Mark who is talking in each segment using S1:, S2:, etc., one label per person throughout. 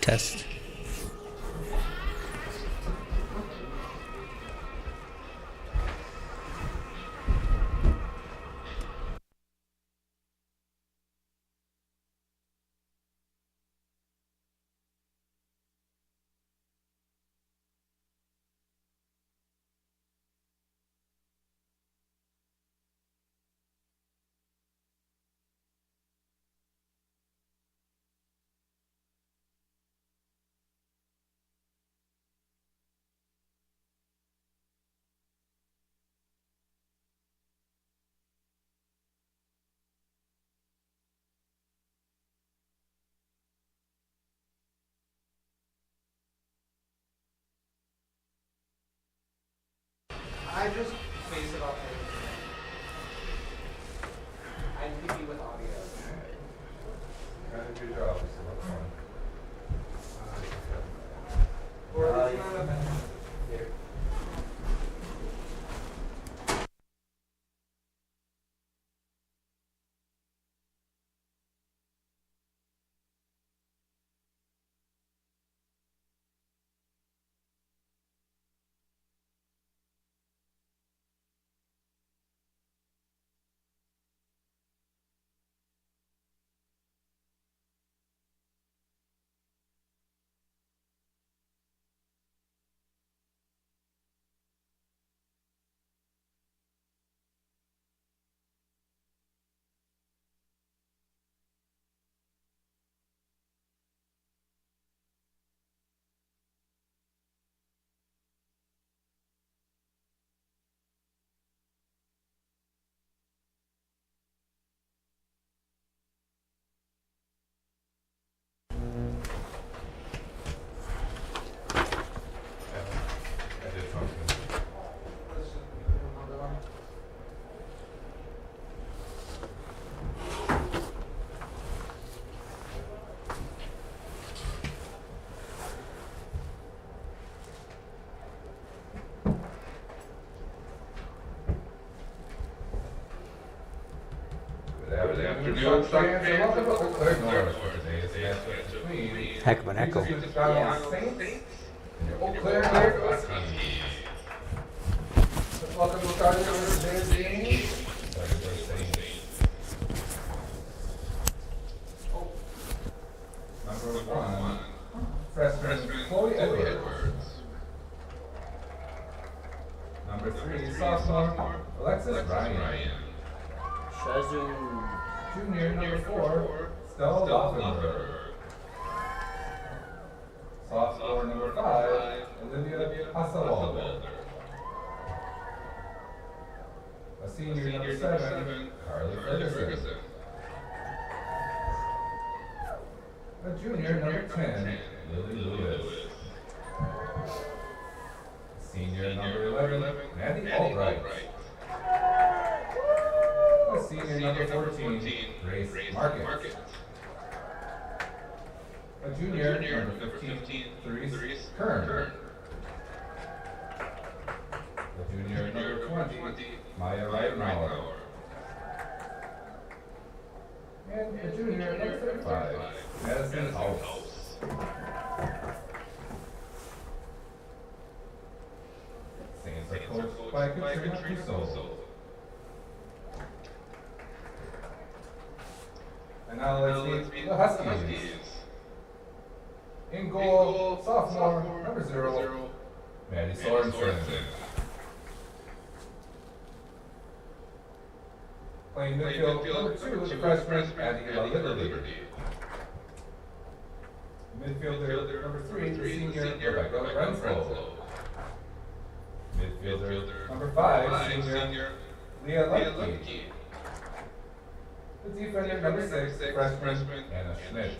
S1: test.
S2: I just base it off I give you with audio.
S3: Did your job, so that's fine.
S2: Or at least not a here.
S3: I did something. Good afternoon, Chuck fans, and welcome to Eau Claire North for today's matchup between
S1: Heck of an echo.
S3: the Chicago Saints and your Eau Claire North Huskies. Welcome to Charlie for today's game. Second verse Saints. Number one, freshman Chloe Edwards. Number three, sophomore Alexis Ryan. Junior number four, Stella Laufenberg. Sophomore number five, Olivia Hasselwalder. A senior number seven, Carly Ferguson. A junior number 10, Lily Lewis. Senior number 11, Maddie Albright. A senior number 14, Grace Market. A junior number 15, Therese Kern. A junior number 20, Maya Reitenauer. And a junior number 35, Madison House. Saints are coached by Katrina Crusoe. And now let's meet the Huskies. In goal, sophomore, number 0, Maddie Sorensen. Playing midfield, number 2, the freshman, Abigail Liberty. Midfielder, number 3, the senior, Rebecca Renfro. Midfielder, number 5, senior, Leah Lepke. The defender, number 6, freshman, Anna Schmidt.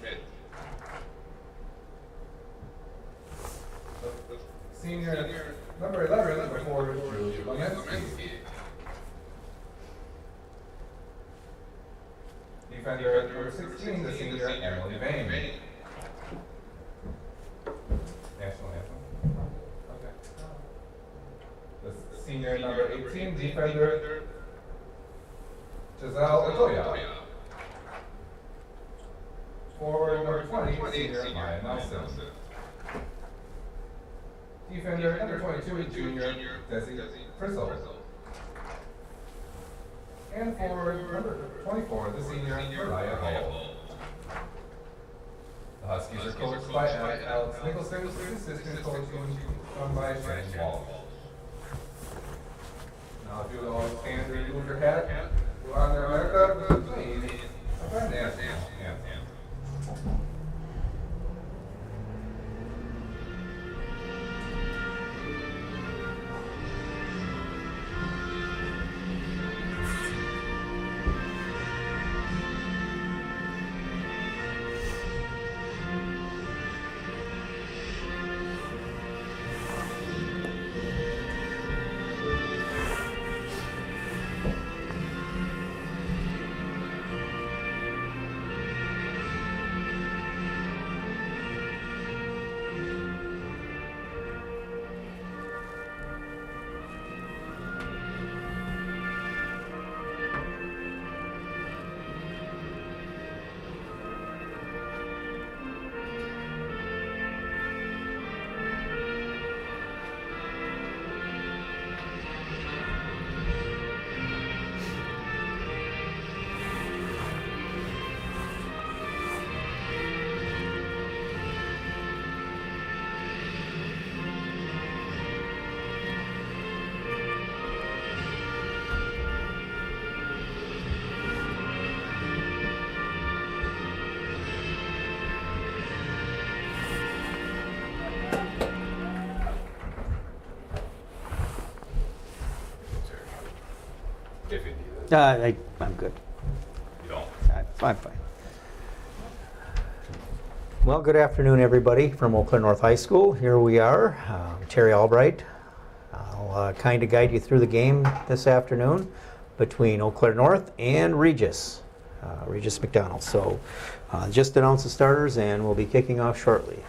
S3: Senior, number 11, number 4, Julie Lemensky. Defender, number 16, the senior, Emily Vane. National anthem. Okay. The senior, number 18, defender, Giselle Otoya. Forward number 20, senior Maya Nelson. Defender number 22, junior Desi Frizzle. And forward number 24, the senior Mariah Hall. The Huskies are coached by Alex Nicholson, assistant coaching by Shane Wall. Now if you would all stand and remove your hat, go on there, America, please. If you need it.
S1: I'm good.
S3: You don't.
S1: I'm fine. Well, good afternoon, everybody from Eau Claire North High School. Here we are, Terry Albright. I'll kind of guide you through the game this afternoon between Eau Claire North and Regis McDonald. So just announce the starters and we'll be kicking off shortly.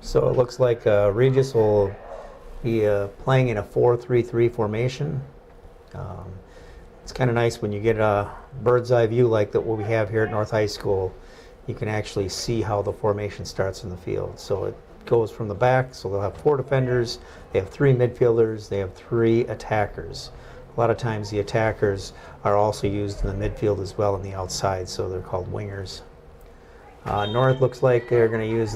S1: So it looks like Regis will be playing in a 4-3-3 formation. It's kind of nice when you get a bird's eye view like that what we have here at North High School. You can actually see how the formation starts in the field. So it goes from the back, so they'll have 4 defenders, they have 3 midfielders, they have 3 attackers. A lot of times the attackers are also used in the midfield as well on the outside, so they're called wingers. North looks like they're going to use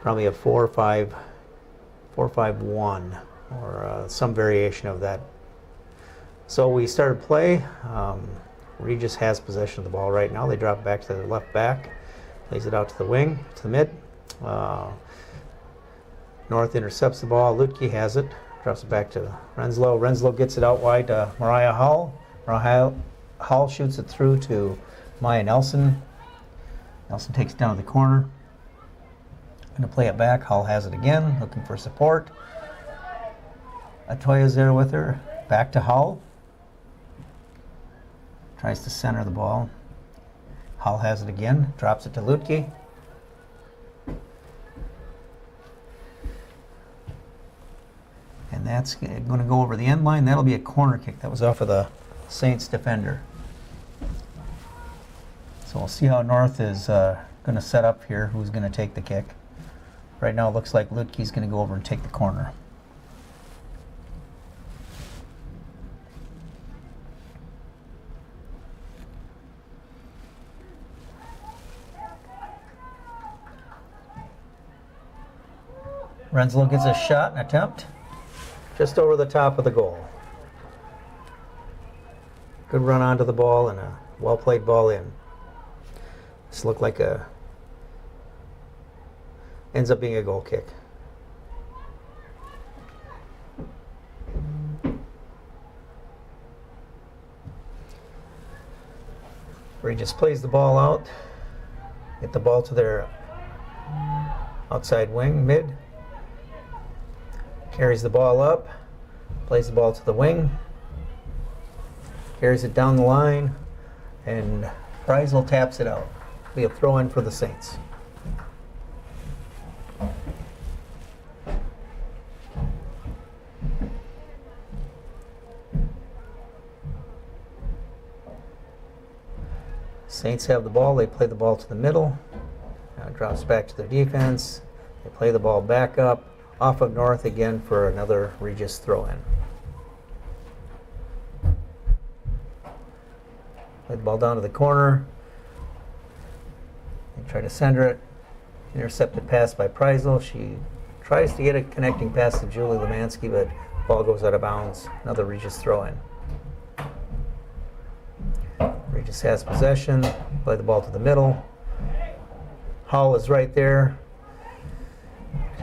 S1: probably a 4-5-1 or some variation of that. So we started play. Regis has possession of the ball right now. They drop back to the left back, lays it out to the wing, to the mid. North intercepts the ball. Lutke has it, drops it back to Renslow. Renslow gets it out wide to Mariah Hall. Mariah Hall shoots it through to Maya Nelson. Nelson takes it down to the corner. Going to play it back. Hall has it again, looking for support. Atoya's there with her. Back to Hall. Tries to center the ball. Hall has it again, drops it to Lutke. And that's going to go over the end line. That'll be a corner kick. That was off of the Saints defender. So we'll see how North is going to set up here, who's going to take the kick. Right now it looks like Lutke's going to go over and take the corner. Renslow gets a shot and attempt just over the top of the goal. Good run onto the ball and a well-played ball in. This looked like ends up being a goal kick. Regis plays the ball out. Get the ball to their outside wing, mid. Carries the ball up. Plays the ball to the wing. Carries it down the line. And Preisel taps it out. Be a throw in for the Saints. Saints have the ball. They play the ball to the middle. Now it drops back to their defense. They play the ball back up off of North again for another Regis throw-in. Play the ball down to the corner. They try to center it. Intercepted pass by Preisel. She tries to get a connecting pass to Julie Lemansky, but ball goes out of bounds. Another Regis throw-in. Regis has possession. Play the ball to the middle. Hall is right there.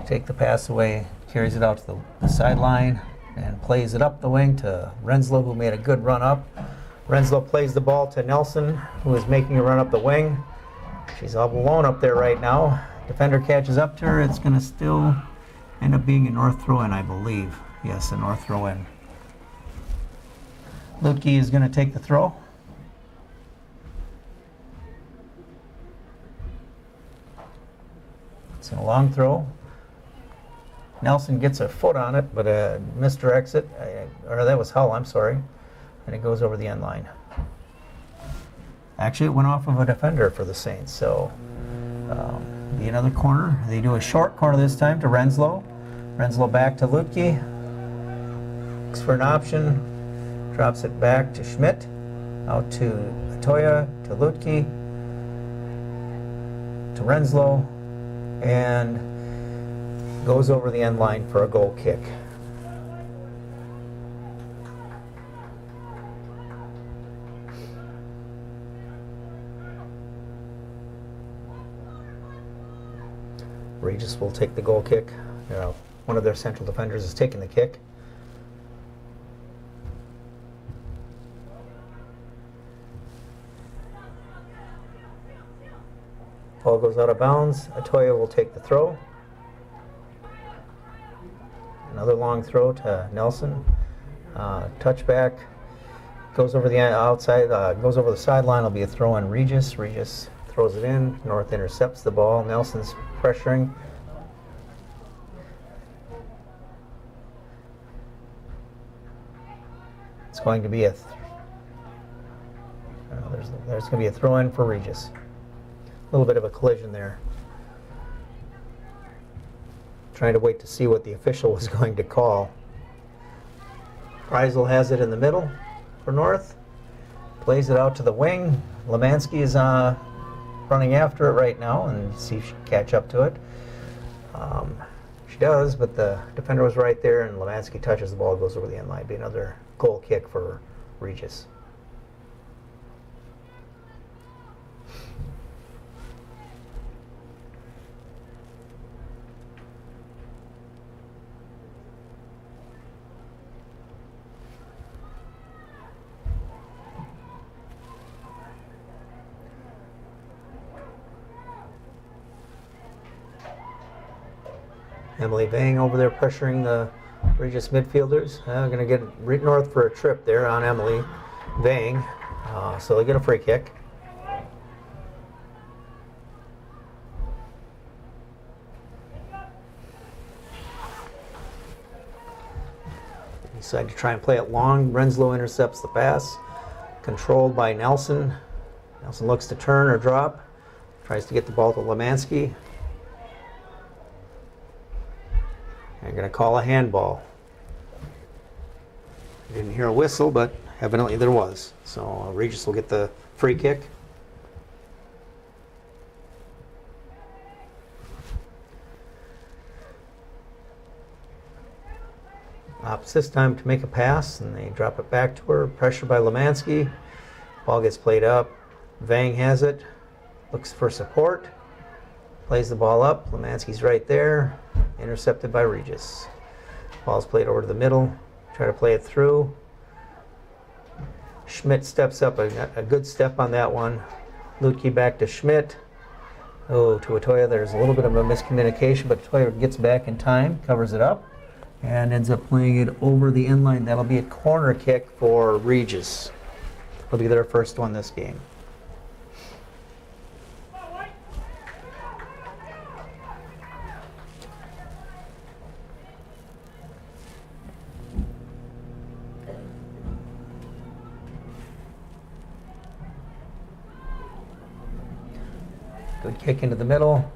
S1: Take the pass away. Carries it out to the sideline and plays it up the wing to Renslow, who made a good run up. Renslow plays the ball to Nelson, who is making a run up the wing. She's all alone up there right now. Defender catches up to her. It's going to still end up being a North throw-in, I believe. Yes, a North throw-in. Lutke is going to take the throw. It's a long throw. Nelson gets a foot on it, but misdirects it. Or that was Hull, I'm sorry. And it goes over the end line. Actually, it went off of a defender for the Saints, so be another corner. They do a short corner this time to Renslow. Renslow back to Lutke. Looks for an option. Drops it back to Schmidt. Out to Atoya, to Lutke, to Renslow, and goes over the end line for a goal kick. Regis will take the goal kick. One of their central defenders is taking the kick. Ball goes out of bounds. Atoya will take the throw. Another long throw to Nelson. Touchback. Goes over the outside, goes over the sideline. It'll be a throw on Regis. Regis throws it in. North intercepts the ball. Nelson's pressuring. It's going to be a there's going to be a throw in for Regis. A little bit of a collision there. Trying to wait to see what the official was going to call. Preisel has it in the middle for North. Plays it out to the wing. Lemansky is running after it right now and see if she can catch up to it. She does, but the defender was right there and Lemansky touches the ball, goes over the end line. Be another goal kick for Regis. Emily Vang over there pressuring the Regis midfielders. Going to get North for a trip there on Emily Vang. So they get a free kick. Decide to try and play it long. Renslow intercepts the pass. Controlled by Nelson. Nelson looks to turn or drop. Tries to get the ball to Lemansky. I'm going to call a handball. I didn't hear a whistle, but evidently there was. So Regis will get the free kick. Opts this time to make a pass, and they drop it back to her. Pressure by Lemansky. Ball gets played up. Vang has it. Looks for support. Plays the ball up. Lemansky's right there. Intercepted by Regis. Ball's played over to the middle. Try to play it through. Schmidt steps up. A good step on that one. Lutke back to Schmidt. Oh, to Atoya. There's a little bit of a miscommunication, but Atoya gets back in time, covers it up, and ends up playing it over the end line. That'll be a corner kick for Regis. It'll be their first one this game. Good kick into the middle,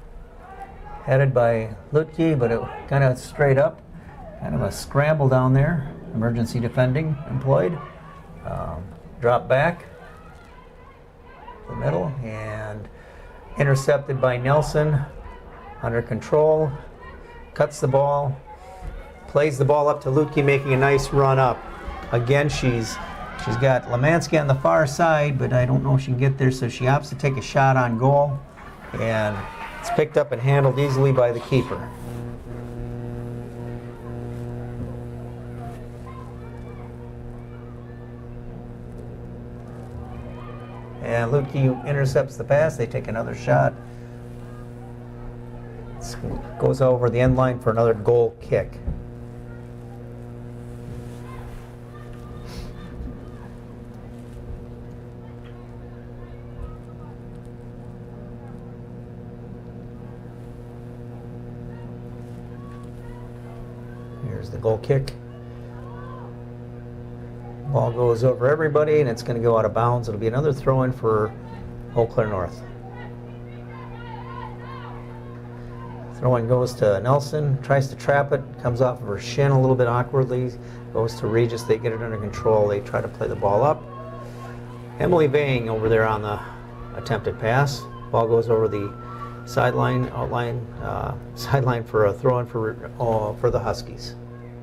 S1: headed by Lutke, but it kind of straight up. Kind of a scramble down there. Emergency defending employed. Drop back the middle and intercepted by Nelson. Under control. Cuts the ball. Plays the ball up to Lutke, making a nice run up. Again, she's got Lemansky on the far side, but I don't know if she can get there, so she opts to take a shot on goal. And it's picked up and handled easily by the keeper. And Lutke intercepts the pass. They take another shot. Goes over the end line for another goal kick. Here's the goal kick. Ball goes over everybody, and it's going to go out of bounds. It'll be another throw-in for Eau Claire North. Throw-in goes to Nelson, tries to trap it, comes off of her shin a little bit awkwardly, goes to Regis. They get it under control. They try to play the ball up. Emily Vang over there on the attempted pass. Ball goes over the sideline for a throw-in for the Huskies.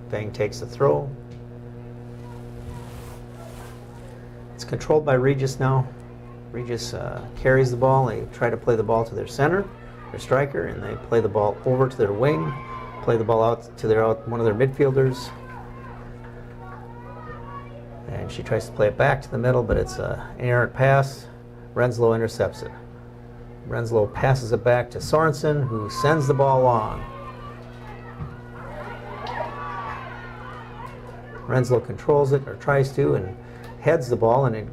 S1: Vang takes the throw. It's controlled by Regis now. Regis carries the ball. They try to play the ball to their center, their striker, and they play the ball over to their wing, play the ball out to one of their midfielders. And she tries to play it back to the middle, but it's an errant pass. Renslow intercepts it. Renslow passes it back to Sorensen, who sends the ball long. Renslow controls it, or tries to, and heads the ball, and it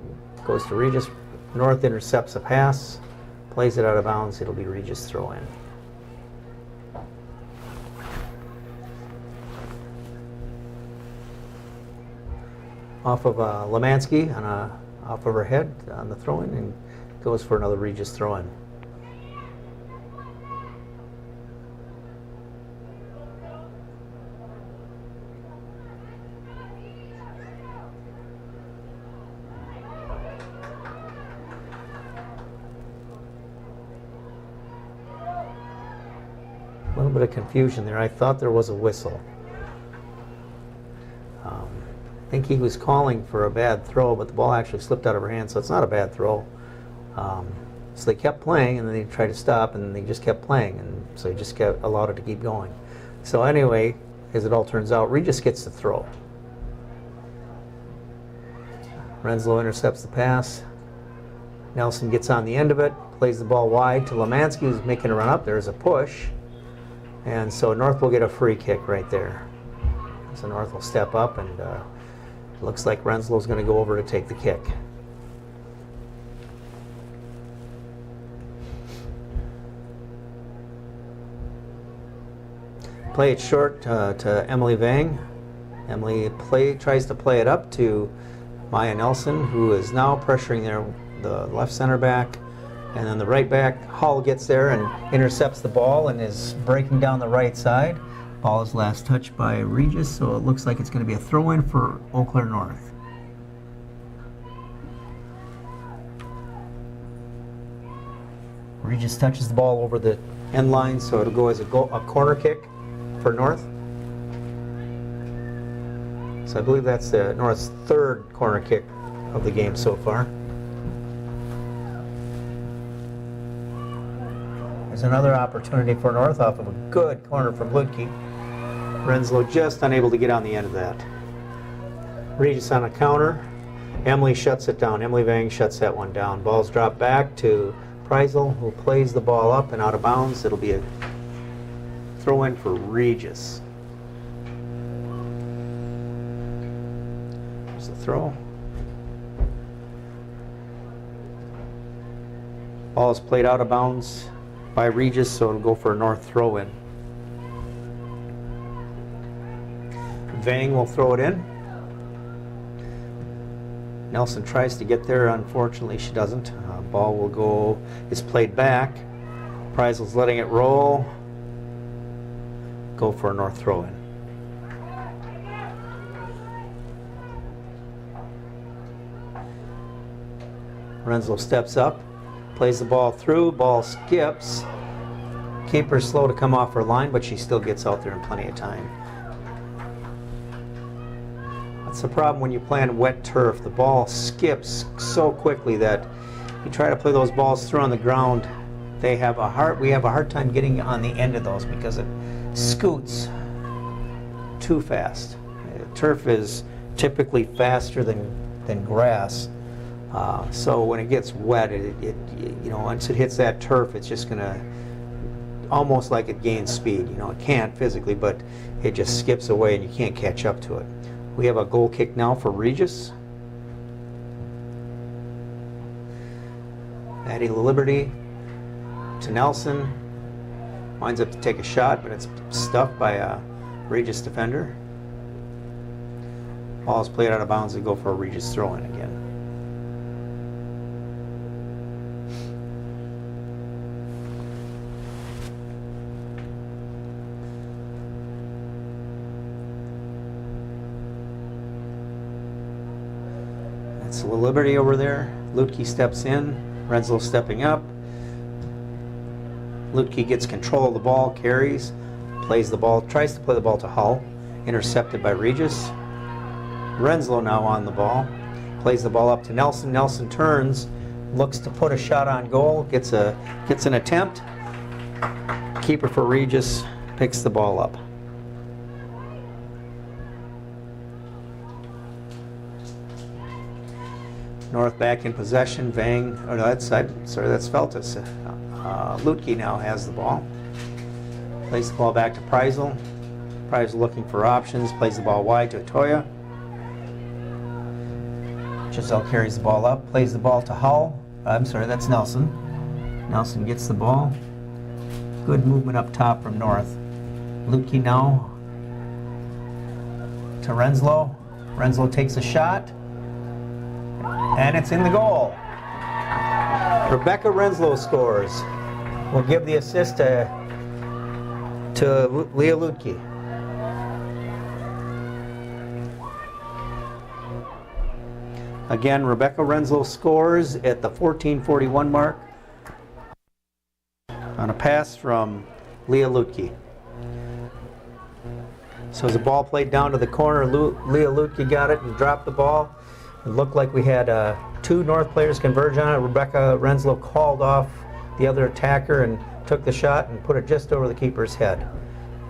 S1: goes to Regis. North intercepts a pass, plays it out of bounds. It'll be Regis throw in. Off of Lemansky, off of her head on the throw in, and goes for another Regis throw in. A little bit of confusion there. I thought there was a whistle. I think he was calling for a bad throw, but the ball actually slipped out of her hand, so it's not a bad throw. So they kept playing, and then they tried to stop, and they just kept playing, and so they just allowed it to keep going. So anyway, as it all turns out, Regis gets the throw. Renslow intercepts the pass. Nelson gets on the end of it, plays the ball wide to Lemansky, who's making a run up. There's a push. And so North will get a free kick right there. So North will step up, and looks like Renslow's going to go over to take the kick. Play it short to Emily Vang. Emily tries to play it up to Maya Nelson, who is now pressuring the left center back. And then the right back, Hull gets there and intercepts the ball and is breaking down the right side. Ball is last touched by Regis, so it looks like it's going to be a throw-in for Eau Claire North. Regis touches the ball over the end line, so it'll go as a corner kick for North. So I believe that's the North's third corner kick of the game so far. There's another opportunity for North off of a good corner from Ludke. Renslow just unable to get on the end of that. Regis on a counter. Emily shuts it down. Emily Vang shuts that one down. Ball's dropped back to Preisel, who plays the ball up and out of bounds. It'll be a throw in for Regis. There's the throw. Ball is played out of bounds by Regis, so it'll go for a North throw in. Vang will throw it in. Nelson tries to get there. Unfortunately, she doesn't. Ball will go, it's played back. Preisel's letting it roll. Go for a North throw in. Renslow steps up, plays the ball through, ball skips. Keeper's slow to come off her line, but she still gets out there in plenty of time. That's the problem when you play on wet turf. The ball skips so quickly that you try to play those balls through on the ground. We have a hard time getting on the end of those because it scoots too fast. Turf is typically faster than grass. So when it gets wet, once it hits that turf, it's just gonna almost like it gains speed. It can't physically, but it just skips away and you can't catch up to it. We have a goal kick now for Regis. Addie Liberty to Nelson. Winds up to take a shot, but it's stuffed by a Regis defender. Ball is played out of bounds and go for a Regis throw-in again. That's Liberty over there. Ludke steps in. Renslow stepping up. Ludke gets control of the ball, carries, plays the ball, tries to play the ball to Hull. Intercepted by Regis. Renslow now on the ball. Plays the ball up to Nelson. Nelson turns, looks to put a shot on goal, gets an attempt. Keeper for Regis picks the ball up. North back in possession. Vang, that's Feltus. Ludke now has the ball. Plays the ball back to Preisel. Preisel looking for options. Plays the ball wide to Atoya. Giselle carries the ball up. Plays the ball to Hull. That's Nelson. Nelson gets the ball. Good movement up top from North. Ludke now to Renslow. Renslow takes a shot. And it's in the goal. Rebecca Renslow scores. We'll give the assist to Leah Ludke. Again, Rebecca Renslow scores at the 14:41 mark on a pass from Leah Ludke. So as the ball played down to the corner, Leah Ludke got it and dropped the ball. It looked like we had two North players converge on it. Rebecca Renslow called off the other attacker and took the shot and put it just over the keeper's head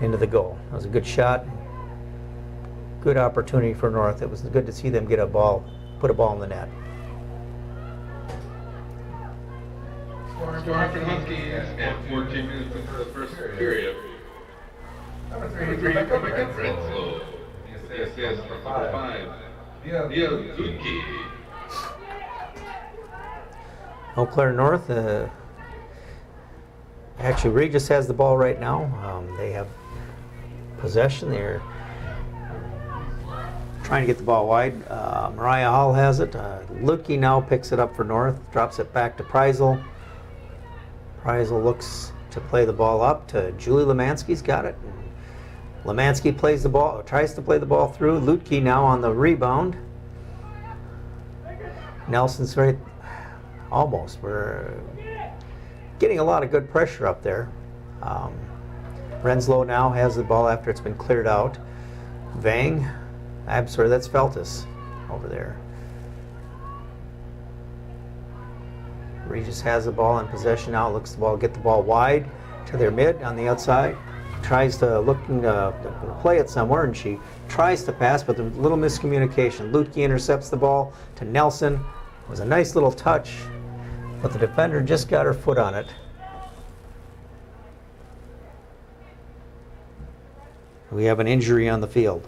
S1: into the goal. That was a good shot. Good opportunity for North. It was good to see them get a ball, put a ball in the net.
S3: Scoring for the Huskies at 14 minutes into the first period. Number 3, Rebecca Renslow. Yes, number 5. Leah Ludke.
S1: Eau Claire North, actually Regis has the ball right now. They have possession. They're trying to get the ball wide. Mariah Hall has it. Ludke now picks it up for North, drops it back to Preisel. Preisel looks to play the ball up to Julie Lemansky's got it. Lemansky plays the ball, tries to play the ball through. Ludke now on the rebound. Nelson's right, almost. We're getting a lot of good pressure up there. Renslow now has the ball after it's been cleared out. Vang I'm sorry, that's Feltus over there. Regis has the ball in possession now, looks the ball, get the ball wide to their mid on the outside. Tries to looking to play it somewhere, and she tries to pass, but there's a little miscommunication. Lutke intercepts the ball to Nelson. It was a nice little touch, but the defender just got her foot on it. We have an injury on the field,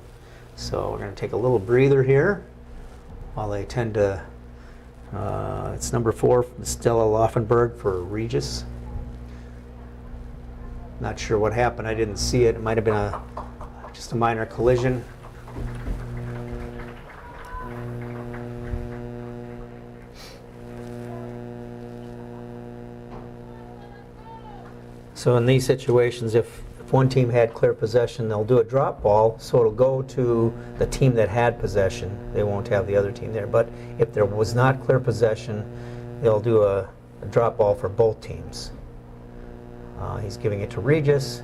S1: so we're going to take a little breather here while they tend to. It's number 4, Stella Laufenberg for Regis. Not sure what happened. I didn't see it. It might have been just a minor collision. So in these situations, if one team had clear possession, they'll do a drop ball, so it'll go to the team that had possession. They won't have the other team there. But if there was not clear possession, they'll do a drop ball for both teams. He's giving it to Regis.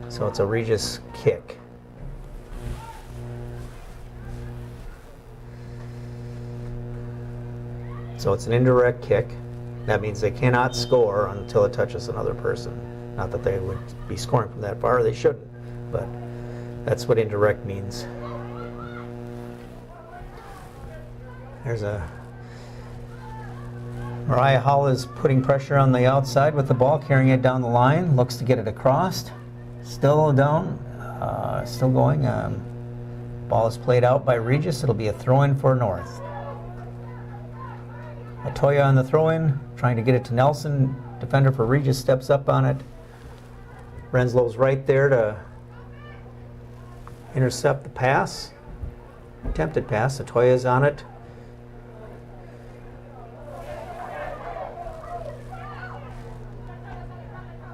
S1: So it's a Regis kick. So it's an indirect kick. That means they cannot score until it touches another person. Not that they would be scoring from that far, they shouldn't, but that's what indirect means. There's Mariah Hall is putting pressure on the outside with the ball, carrying it down the line, looks to get it across. Still down, still going. Ball is played out by Regis. It'll be a throw-in for North. Atoya on the throw-in, trying to get it to Nelson. Defender for Regis steps up on it. Renslow's right there to intercept the pass. Attempted pass. Atoya's on it.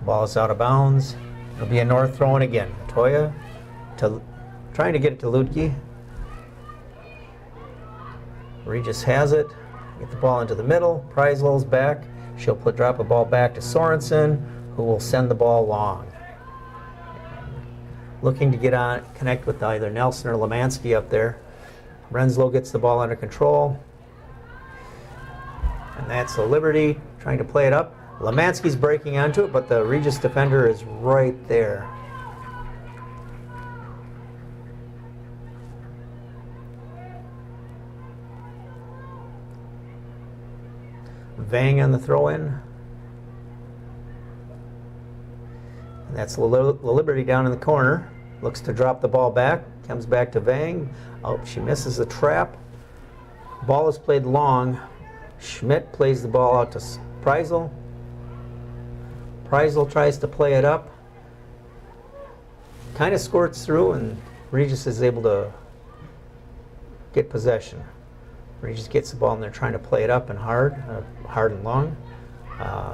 S1: Ball is out of bounds. It'll be a North throw-in again. Atoya trying to get it to Lutke. Regis has it. Get the ball into the middle. Preisel's back. She'll drop a ball back to Sorensen, who will send the ball long. Looking to connect with either Nelson or Lemansky up there. Renslow gets the ball under control. And that's a Liberty trying to play it up. Lemansky's breaking onto it, but the Regis defender is right there. Vang on the throw-in. And that's La Liberty down in the corner. Looks to drop the ball back. Comes back to Vang. Oh, she misses the trap. Ball is played long. Schmidt plays the ball out to Preisel. Preisel tries to play it up. Kind of squirts through, and Regis is able to get possession. Regis gets the ball, and they're trying to play it up and hard and long.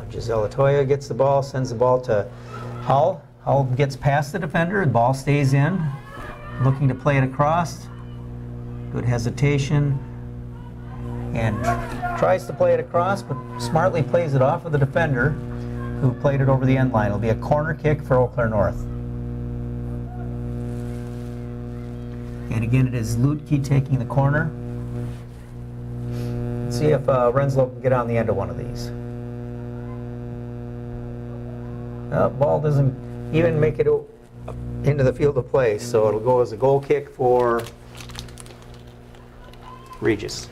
S1: Giselle Atoya gets the ball, sends the ball to Hull. Hull gets past the defender, the ball stays in. Looking to play it across. Good hesitation. And tries to play it across, but smartly plays it off of the defender, who played it over the end line. It'll be a corner kick for Eau Claire North. And again, it is Lutke taking the corner. Let's see if Renslow can get on the end of one of these. Ball doesn't even make it into the field of play, so it'll go as a goal kick for Regis.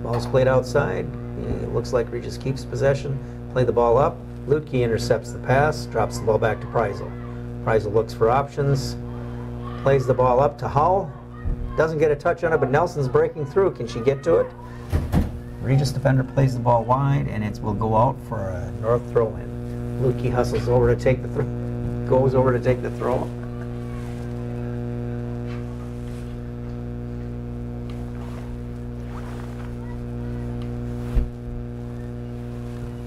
S1: Ball's played outside. It looks like Regis keeps possession. Play the ball up. Lutke intercepts the pass, drops the ball back to Preisel. Preisel looks for options, plays the ball up to Hull. Doesn't get a touch on it, but Nelson's breaking through. Can she get to it? Regis defender plays the ball wide, and it will go out for a North throw-in. Lutke hustles over to take the goes over to take the throw.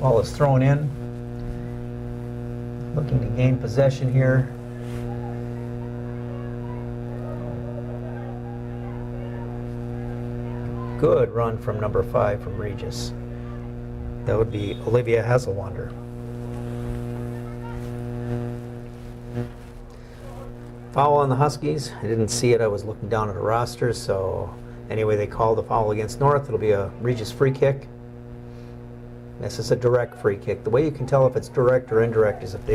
S1: Ball is thrown in. Looking to gain possession here. Good run from number 5 from Regis. That would be Olivia Hasselwander. Foul on the Huskies. I didn't see it. I was looking down at the roster. So anyway, they called the foul against North. It'll be a Regis free kick. This is a direct free kick. The way you can tell if it's direct or indirect is if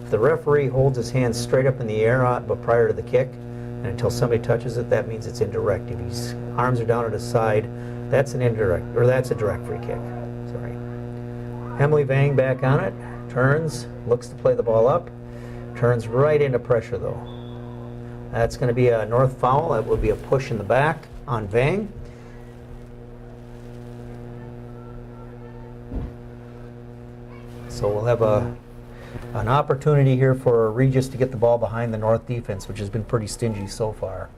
S1: the referee holds his hands straight up in the air but prior to the kick, and until somebody touches it, that means it's indirect. If his arms are down at his side, that's an indirect, or that's a direct free kick. Sorry. Emily Vang back on it, turns, looks to play the ball up, turns right into pressure though. That's going to be a North foul. That will be a push in the back on Vang. So we'll have an opportunity here for Regis to get the ball behind the North defense, which has been pretty stingy so far.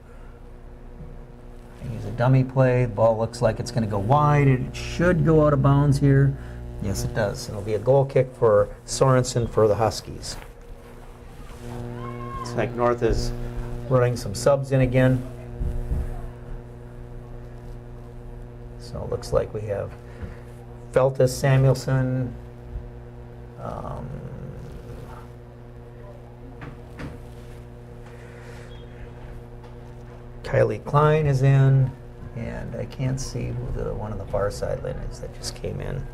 S1: Use a dummy play. The ball looks like it's going to go wide. It should go out of bounds here. Yes, it does. It'll be a goal kick for Sorensen for the Huskies. Looks like North is running some subs in again. So it looks like we have Feltus, Samuelson, Kylie Klein is in, and I can't see who the one on the far sideline is that just came in.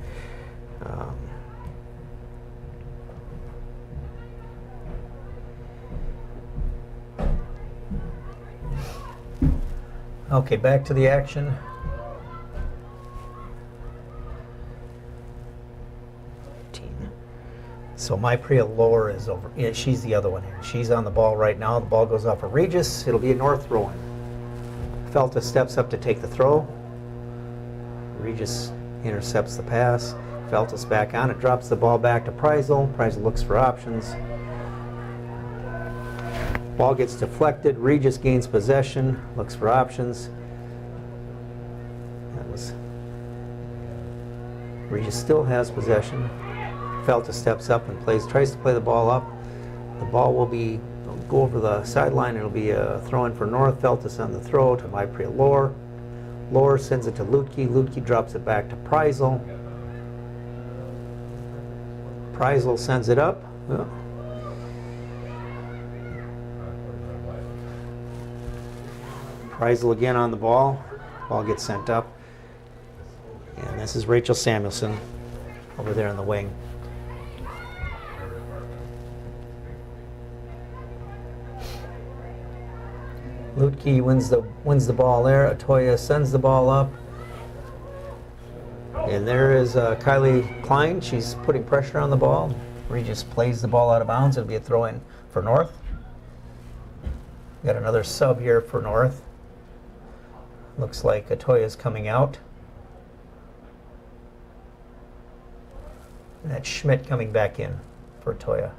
S1: Okay, back to the action. So Mypria Lower is over. Yeah, she's the other one here. She's on the ball right now. The ball goes off of Regis. It'll be a North throw-in. Feltus steps up to take the throw. Regis intercepts the pass. Feltus back on it, drops the ball back to Preisel. Preisel looks for options. Ball gets deflected. Regis gains possession, looks for options. Regis still has possession. Feltus steps up and tries to play the ball up. The ball will go over the sideline. It'll be a throw-in for North. Feltus on the throw to Mypria Lower. Lower sends it to Lutke. Lutke drops it back to Preisel. Preisel sends it up. Oh. Preisel again on the ball. Ball gets sent up. And this is Rachel Samuelson over there in the wing. Lutke wins the ball there. Atoya sends the ball up. And there is Kylie Klein. She's putting pressure on the ball. Regis plays the ball out of bounds. It'll be a throw-in for North. Got another sub here for North. Looks like Atoya's coming out. And that's Schmidt coming back in for Atoya.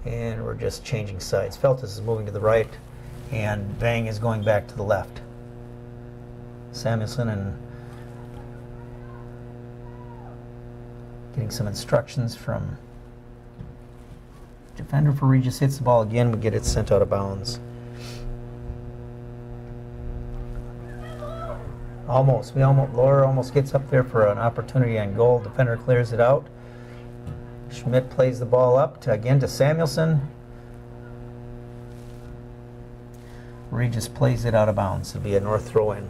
S1: And we're just changing sides. Feltus is moving to the right. And Vang is going back to the left. Samuelson and getting some instructions from defender for Regis. Hits the ball again. We get it sent out of bounds. Laura almost gets up there for an opportunity on goal. Defender clears it out. Schmidt plays the ball up to Samuelson. Regis plays it out of bounds. It'll be a North throw-in.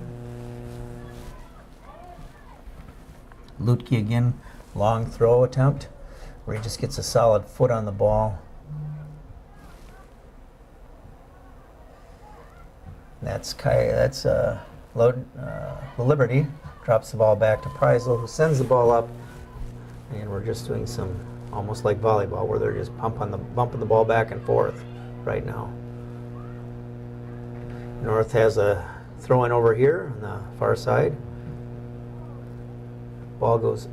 S1: Lutke again, long throw attempt. Regis gets a solid foot on the ball. That's Liberty. Drops the ball back to Preisel, who sends the ball up. And we're just doing some, almost like volleyball, where they're just bumping the ball back and forth right now. North has a throw-in over here on the far side. Ball goes,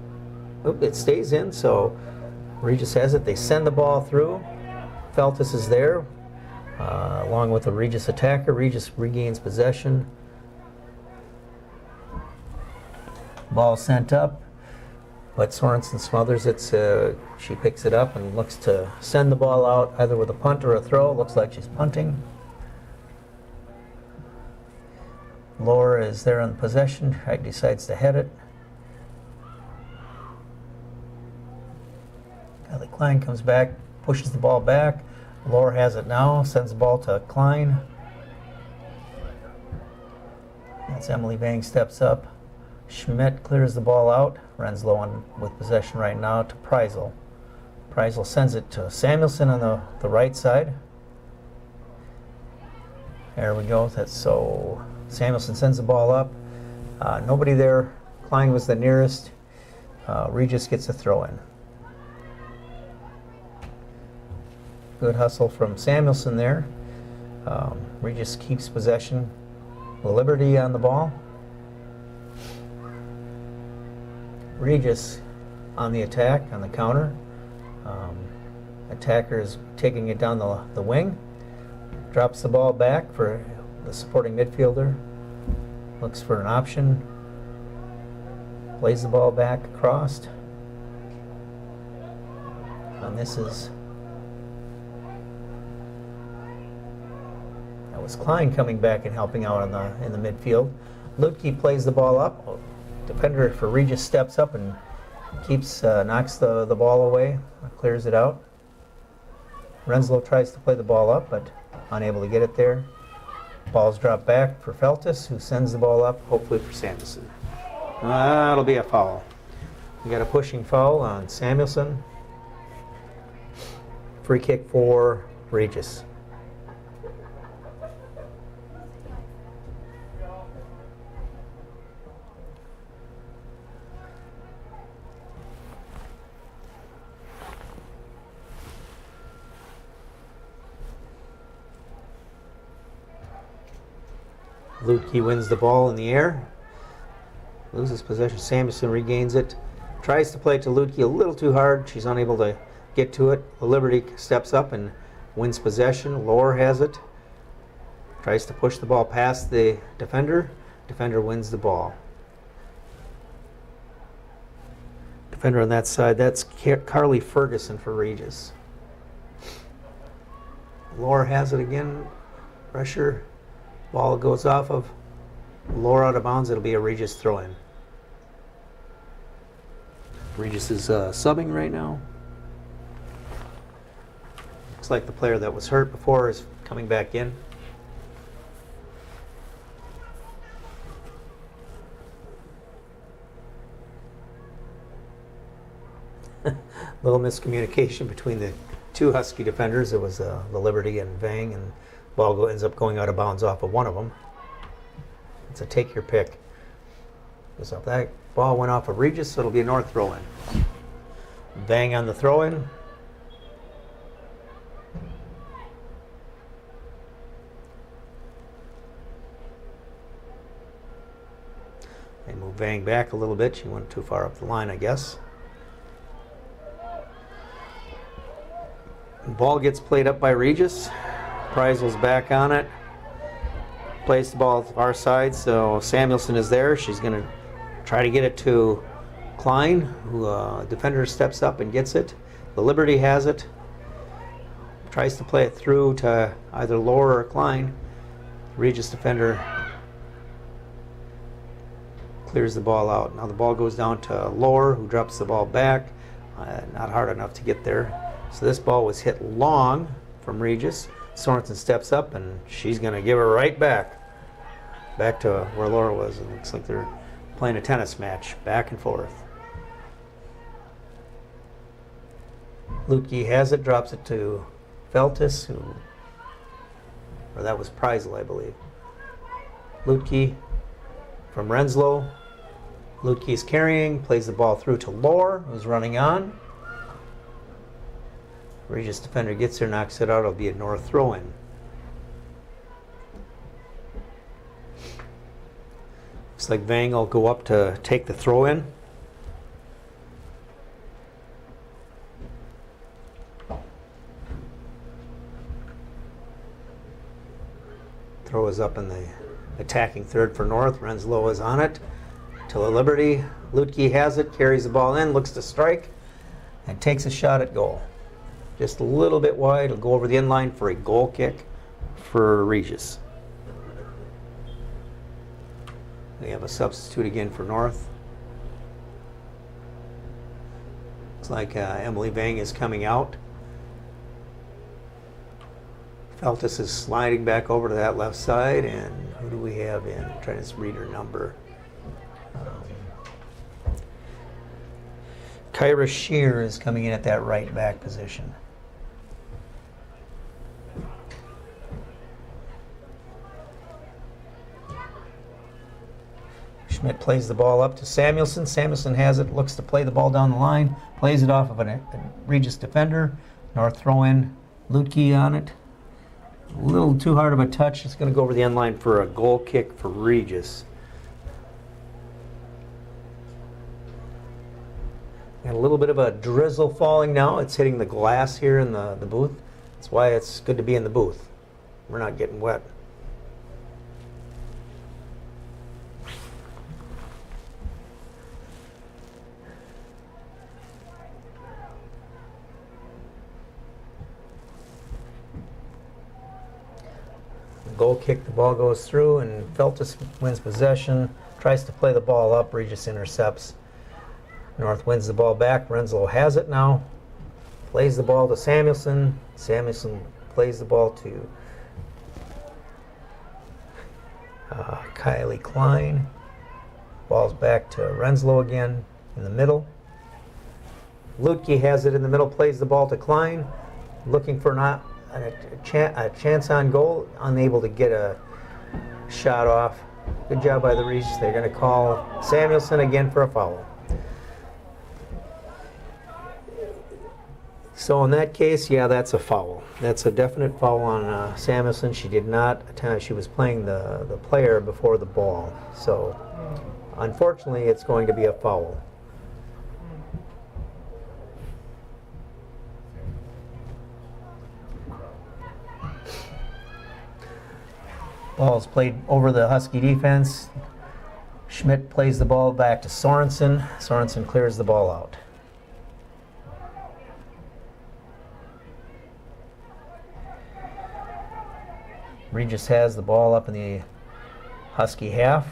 S1: it stays in, so Regis has it. They send the ball through. Feltus is there, along with a Regis attacker. Regis regains possession. Ball sent up, but Sorensen smothers it. She picks it up and looks to send the ball out either with a punt or a throw. Looks like she's punting. Laura is there on possession. Right, decides to head it. Kylie Klein comes back, pushes the ball back. Laura has it now, sends the ball to Klein. That's Emily Vang steps up. Schmidt clears the ball out. Renslow on with possession right now to Preisel. Preisel sends it to Samuelson on the right side. There we go. That's so Samuelson sends the ball up. Nobody there. Klein was the nearest. Regis gets a throw in. Good hustle from Samuelson there. Regis keeps possession. Liberty on the ball. Regis on the attack, on the counter. Attacker is taking it down the wing. Drops the ball back for the supporting midfielder. Looks for an option. Plays the ball back across. And this is... That was Klein coming back and helping out in the midfield. Lutke plays the ball up. Defender for Regis steps up and keeps knocks the ball away, clears it out. Renslow tries to play the ball up, but unable to get it there. Ball's dropped back for Feltus, who sends the ball up, hopefully for Samuelson. That'll be a foul. We got a pushing foul on Samuelson. Free kick for Regis. Lutke wins the ball in the air. Loses possession. Samuelson regains it. Tries to play it to Lutke a little too hard. She's unable to get to it. Liberty steps up and wins possession. Lohr has it. Tries to push the ball past the defender. Defender wins the ball. Defender on that side, that's Carly Ferguson for Regis. Lohr has it again. Pressure. Ball goes off of Lohr out of bounds. It'll be a Regis throw-in. Regis is subbing right now. Looks like the player that was hurt before is coming back in. Little miscommunication between the two Husky defenders. It was the Liberty and Vang, and ball ends up going out of bounds off of one of them. It's a take your pick. Goes up. That ball went off of Regis, so it'll be a North throw-in. Vang on the throw-in. They move Vang back a little bit. She went too far up the line, I guess. Ball gets played up by Regis. Preisel's back on it. Plays the ball to our side, so Samuelson is there. She's going to try to get it to Klein, who defender steps up and gets it. The Liberty has it. Tries to play it through to either Lohr or Klein. Regis defender clears the ball out. Now the ball goes down to Lohr, who drops the ball back. Not hard enough to get there. So this ball was hit long from Regis. Sorensen steps up and she's going to give her right back to where Laura was. It looks like they're playing a tennis match, back and forth. Lutke has it, drops it to Feltus, or that was Preisel, I believe. Lutke from Renslow. Lutke's carrying, plays the ball through to Lohr, who's running on. Regis defender gets there, knocks it out. It'll be a North throw-in. Looks like Vang will go up to take the throw-in. Throw is up in the attacking third for North. Renslow is on it. To the Liberty. Lutke has it, carries the ball in, looks to strike. and takes a shot at goal. Just a little bit wide. It'll go over the end line for a goal kick for Regis. We have a substitute again for North. Looks like Emily Vang is coming out. Feltus is sliding back over to that left side, and who do we have in? I'm trying to read her number. Kyra Shear is coming in at that right back position. Schmidt plays the ball up to Samuelson. Samuelson has it, looks to play the ball down the line, plays it off of a Regis defender. North throw in, Lutke on it. A little too hard of a touch. It's going to go over the end line for a goal kick for Regis. And a little bit of a drizzle falling now. It's hitting the glass here in the booth. That's why it's good to be in the booth. We're not getting wet. Goal kick, the ball goes through, and Feltus wins possession, tries to play the ball up, Regis intercepts. North wins the ball back, Renslow has it now, plays the ball to Samuelson. Samuelson plays the ball to Kylie Klein. Ball's back to Renslow again in the middle. Lutke has it in the middle, plays the ball to Klein, looking for a chance on goal, unable to get a shot off. Good job by the Regis. They're going to call Samuelson again for a foul. So in that case, yeah, that's a foul. That's a definite foul on Samuelson. She did not attempt. She was playing the player before the ball. So unfortunately, it's going to be a foul. Ball is played over the Husky defense. Schmidt plays the ball back to Sorensen. Sorensen clears the ball out. Regis has the ball up in the Husky half.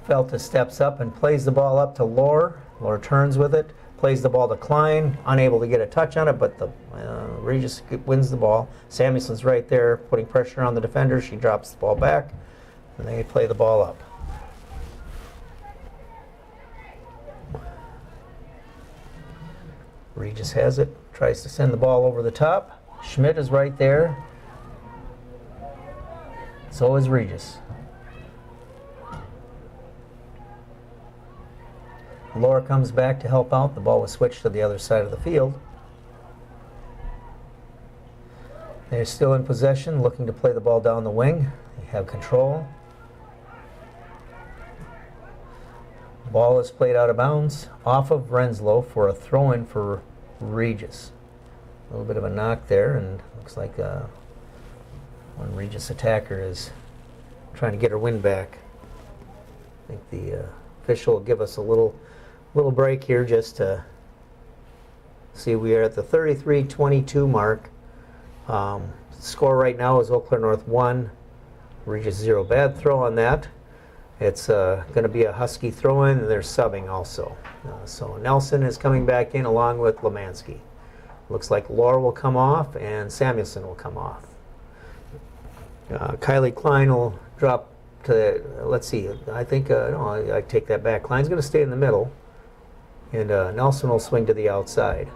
S1: Feltus steps up and plays the ball up to Lohr. Lohr turns with it. Plays the ball to Klein, unable to get a touch on it, but the Regis wins the ball. Samuelson's right there, putting pressure on the defender. She drops the ball back, and they play the ball up. Regis has it, tries to send the ball over the top. Schmidt is right there. So is Regis. Laura comes back to help out. The ball was switched to the other side of the field. They're still in possession, looking to play the ball down the wing. They have control. Ball is played out of bounds off of Renslow for a throw-in for Regis. A little bit of a knock there, and looks like one Regis attacker is trying to get her wind back. I think the official will give us a little break here just to see. We are at the 33-22 mark. Score right now is Eau Claire North 1, Regis 0. Bad throw on that. It's going to be a Husky throw-in, and they're subbing also. So Nelson is coming back in along with Lemansky. Looks like Laura will come off and Samuelson will come off. Kylie Klein will drop to, let's see, I think, no, I take that back. Klein's going to stay in the middle, and Nelson will swing to the outside.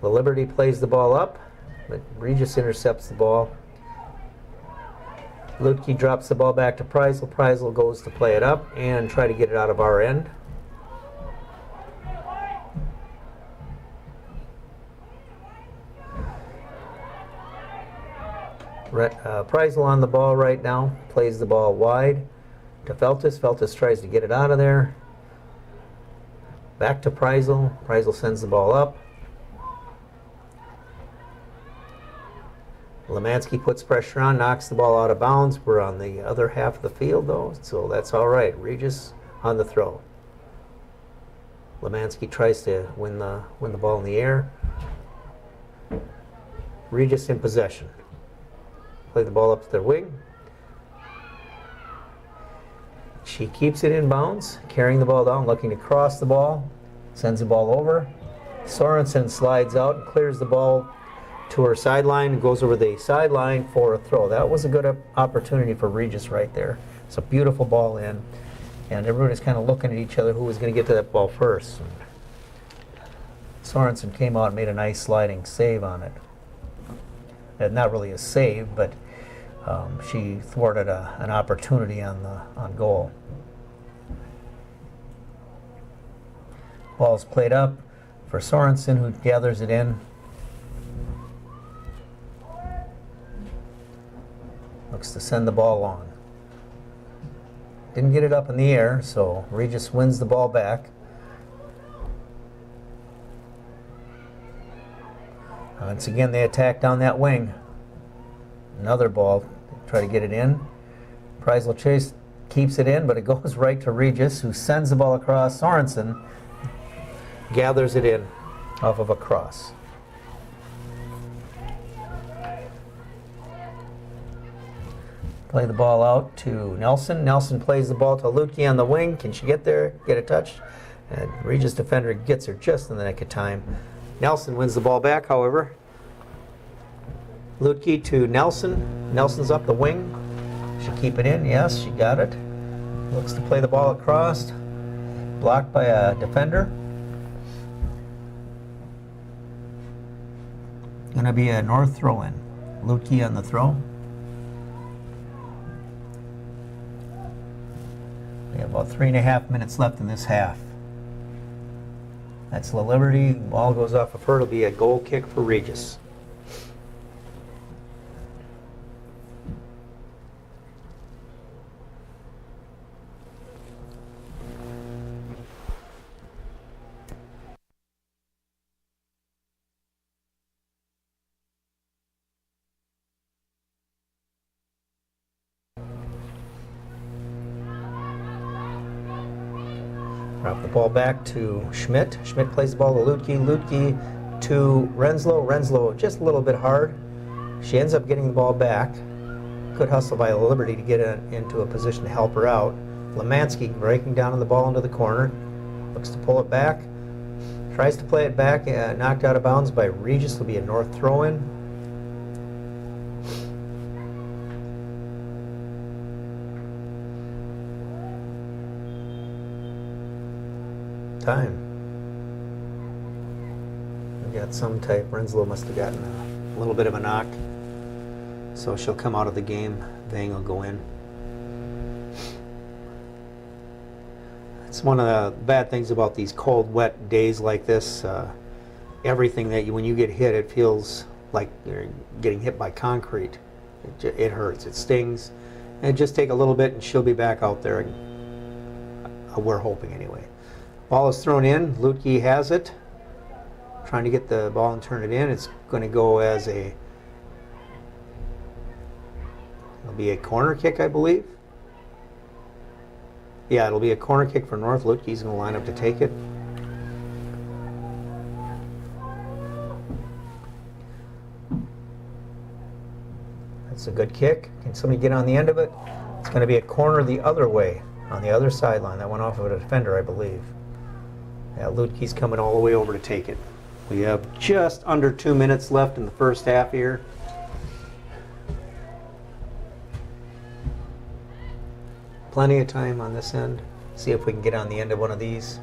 S1: The Liberty plays the ball up, but Regis intercepts the ball. Lutke drops the ball back to Preisel. Preisel goes to play it up and try to get it out of our end. Preisel on the ball right now, plays the ball wide to Feltus. Feltus tries to get it out of there. Back to Preisel. Preisel sends the ball up. Lemansky puts pressure on, knocks the ball out of bounds. We're on the other half of the field, though, so that's all right. Regis on the throw. Lemansky tries to win the ball in the air. Regis in possession. Play the ball up to their wing. She keeps it in bounds, carrying the ball down, looking to cross the ball. Sends the ball over. Sorensen slides out and clears the ball to her sideline and goes over the sideline for a throw. That was a good opportunity for Regis right there. It's a beautiful ball in, and everybody's kind of looking at each other who was going to get to that ball first. Sorensen came out and made a nice sliding save on it. Not really a save, but she thwarted an opportunity on goal. Ball's played up for Sorensen, who gathers it in. Looks to send the ball long. Didn't get it up in the air, so Regis wins the ball back. Once again, they attack down that wing. Another ball, try to get it in. Preisel Chase keeps it in, but it goes right to Regis, who sends the ball across. Sorensen gathers it in off of a cross. Play the ball out to Nelson. Nelson plays the ball to Lutke on the wing. Can she get there, get a touch? And Regis defender gets her just in the nick of time. Nelson wins the ball back, however. Lutke to Nelson. Nelson's up the wing. She'll keep it in. Yes, she got it. Looks to play the ball across. Blocked by a defender. Going to be a North throw-in. Lutke on the throw. We have about 3.5 minutes left in this half. That's La Liberty. Ball goes off of her. It'll be a goal kick for Regis. Drop the ball back to Schmidt. Schmidt plays the ball to Lutke. Lutke to Renslow. Renslow just a little bit hard. She ends up getting the ball back. Good hustle by Liberty to get into a position to help her out. Lemansky breaking down on the ball into the corner. Looks to pull it back. Tries to play it back. Knocked out of bounds by Regis. Will be a North throw-in. Time. We got some type. Renslow must have gotten a little bit of a knock, so she'll come out of the game. Vang will go in. It's one of the bad things about these cold, wet days like this. Everything that when you get hit, it feels like you're getting hit by concrete. It hurts. It stings. And just take a little bit, and she'll be back out there. We're hoping anyway. Ball is thrown in. Lutke has it. Trying to get the ball and turn it in. It's going to go as it'll be a corner kick, I believe. Yeah, it'll be a corner kick for North. Lutke's going to line up to take it. That's a good kick. Can somebody get on the end of it? It's going to be a corner the other way, on the other sideline. That went off of a defender, I believe. Yeah, Lutke's coming all the way over to take it. We have just under 2 minutes left in the first half here. Plenty of time on this end. See if we can get on the end of one of these.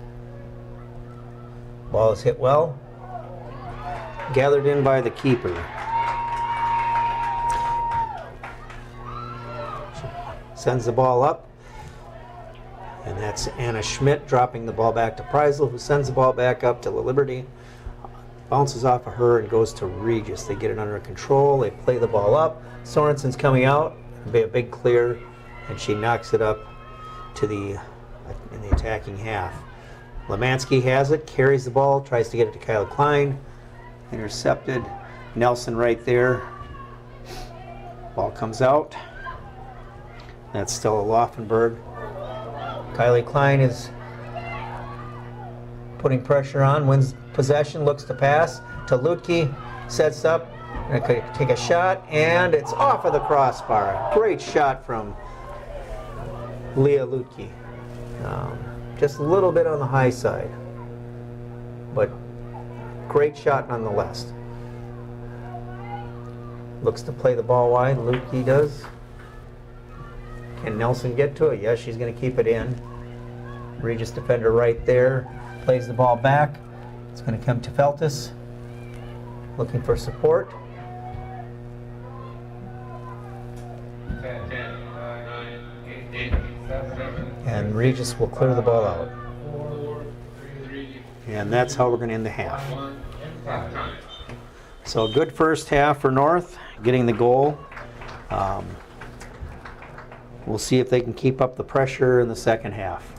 S1: Ball is hit well. Gathered in by the keeper. Sends the ball up. And that's Anna Schmidt dropping the ball back to Preisel, who sends the ball back up to La Liberty. Bounces off of her and goes to Regis. They get it under control. They play the ball up. Sorensen's coming out. It'll be a big clear, and she knocks it up to in the attacking half. Lemansky has it, carries the ball, tries to get it to Kyla Klein. Intercepted. Nelson right there. Ball comes out. That's still a Laufenberg. Kylie Klein is putting pressure on, wins possession, looks to pass to Lutke, sets up, and could take a shot, and it's off of the crossbar. Great shot from Leah Lutke. Just a little bit on the high side, but great shot nonetheless. Looks to play the ball wide, Lutke does. Can Nelson get to it? Yes, she's going to keep it in. Regis defender right there, plays the ball back. It's going to come to Feltus, looking for support.
S3: 10, 9, 8, 7,
S1: And Regis will clear the ball out.
S3: 4, 3,
S1: And that's how we're going to end the half.
S3: 1, time.
S1: So a good first half for North, getting the goal. We'll see if they can keep up the pressure in the second half.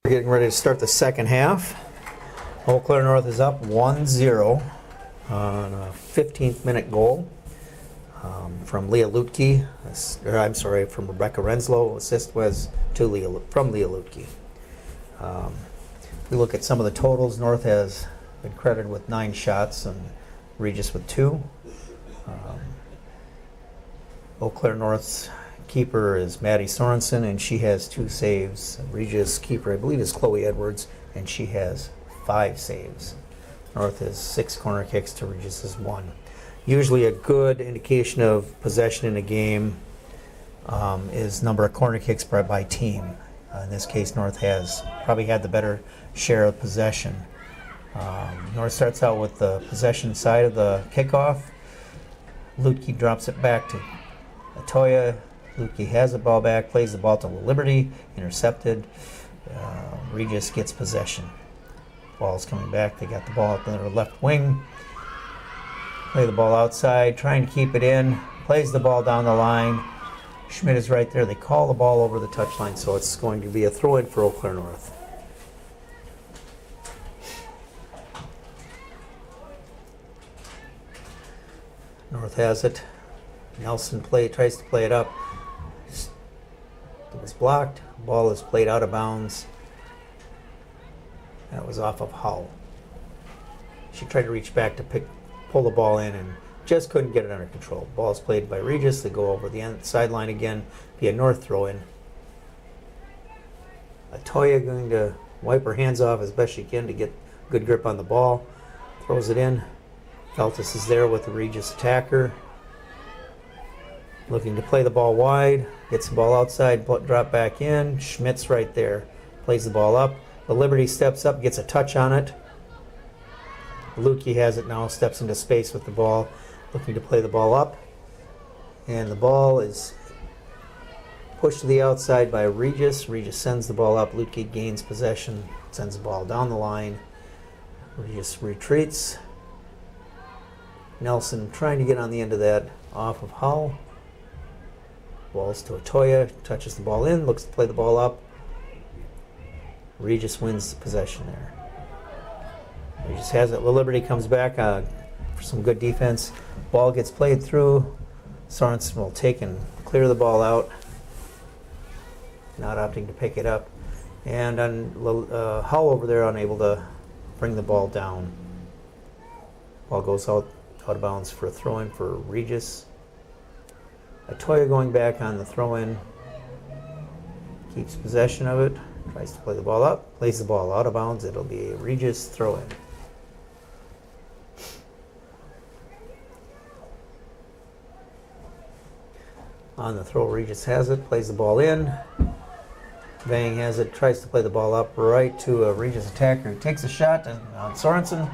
S1: We're getting ready to start the second half. Eau Claire North is up 1-0 on a 15th minute goal from Leah Lutke. I'm sorry, from Rebecca Renslow. Assist was from Leah Lutke. We look at some of the totals. North has been credited with 9 shots and Regis with 2. Eau Claire North's keeper is Maddie Sorensen, and she has 2 saves. Regis' keeper, I believe, is Chloe Edwards, and she has 5 saves. North has 6 corner kicks to Regis' 1. Usually a good indication of possession in a game is number of corner kicks by team. In this case, North has probably had the better share of possession. North starts out with the possession side of the kickoff. Lutke drops it back to Atoya. Lutke has the ball back, plays the ball to Liberty, intercepted. Regis gets possession. Ball's coming back. They got the ball up in their left wing. Play the ball outside, trying to keep it in. Plays the ball down the line. Schmidt is right there. They call the ball over the touchline, so it's going to be a throw-in for Eau Claire North. North has it. Nelson tries to play it up. It was blocked. Ball is played out of bounds. That was off of Hull. She tried to reach back to pull the ball in and just couldn't get it under control. Ball is played by Regis. They go over the sideline again. Be a North throw-in. Atoya going to wipe her hands off as best she can to get good grip on the ball. Throws it in. Feltus is there with the Regis attacker. Looking to play the ball wide. Gets the ball outside, drop back in. Schmidt's right there. Plays the ball up. The Liberty steps up, gets a touch on it. Lutke has it now, steps into space with the ball, looking to play the ball up. And the ball is pushed to the outside by Regis. Regis sends the ball up. Lutke gains possession, sends the ball down the line. Regis retreats. Nelson trying to get on the end of that off of Hull. Ball's to Atoya, touches the ball in, looks to play the ball up. Regis wins possession there. Regis has it. Liberty comes back for some good defense. Ball gets played through. Sorensen will take and clear the ball out. Not opting to pick it up. And Hull over there unable to bring the ball down. Ball goes out of bounds for a throw-in for Regis. Atoya going back on the throw-in. Keeps possession of it. Tries to play the ball up. Plays the ball out of bounds. It'll be a Regis throw-in. On the throw, Regis has it. Plays the ball in. Vang has it. Tries to play the ball up right to a Regis attacker who takes a shot on Sorensen.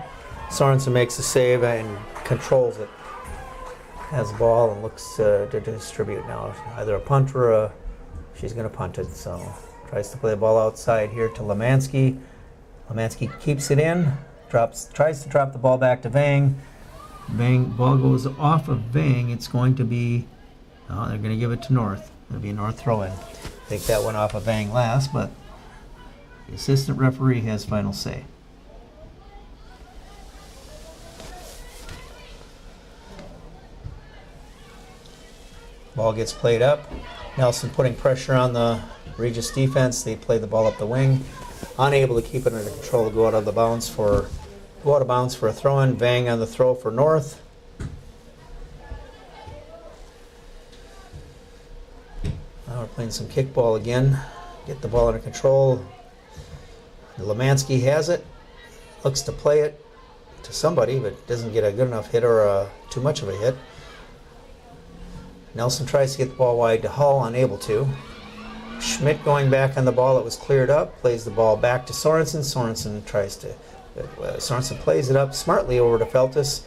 S1: Sorensen makes a save and controls it. Has the ball and looks to distribute now. Either a punt or she's going to punt it. So tries to play the ball outside here to Lemansky. Lemansky keeps it in. Tries to drop the ball back to Vang. Ball goes off of Vang. It's going to be, they're going to give it to North. It'll be a North throw-in. I think that went off of Vang last, but the assistant referee has final say. Ball gets played up. Nelson putting pressure on the Regis defense. They play the ball up the wing. Unable to keep it under control. Go out of bounds for a throw-in. Vang on the throw for North. Now we're playing some kickball again. Get the ball under control. Lemansky has it. Looks to play it to somebody, but doesn't get a good enough hit or too much of a hit. Nelson tries to get the ball wide to Hull, unable to. Schmidt going back on the ball that was cleared up, plays the ball back to Sorensen. Sorensen plays it up smartly over to Feltus,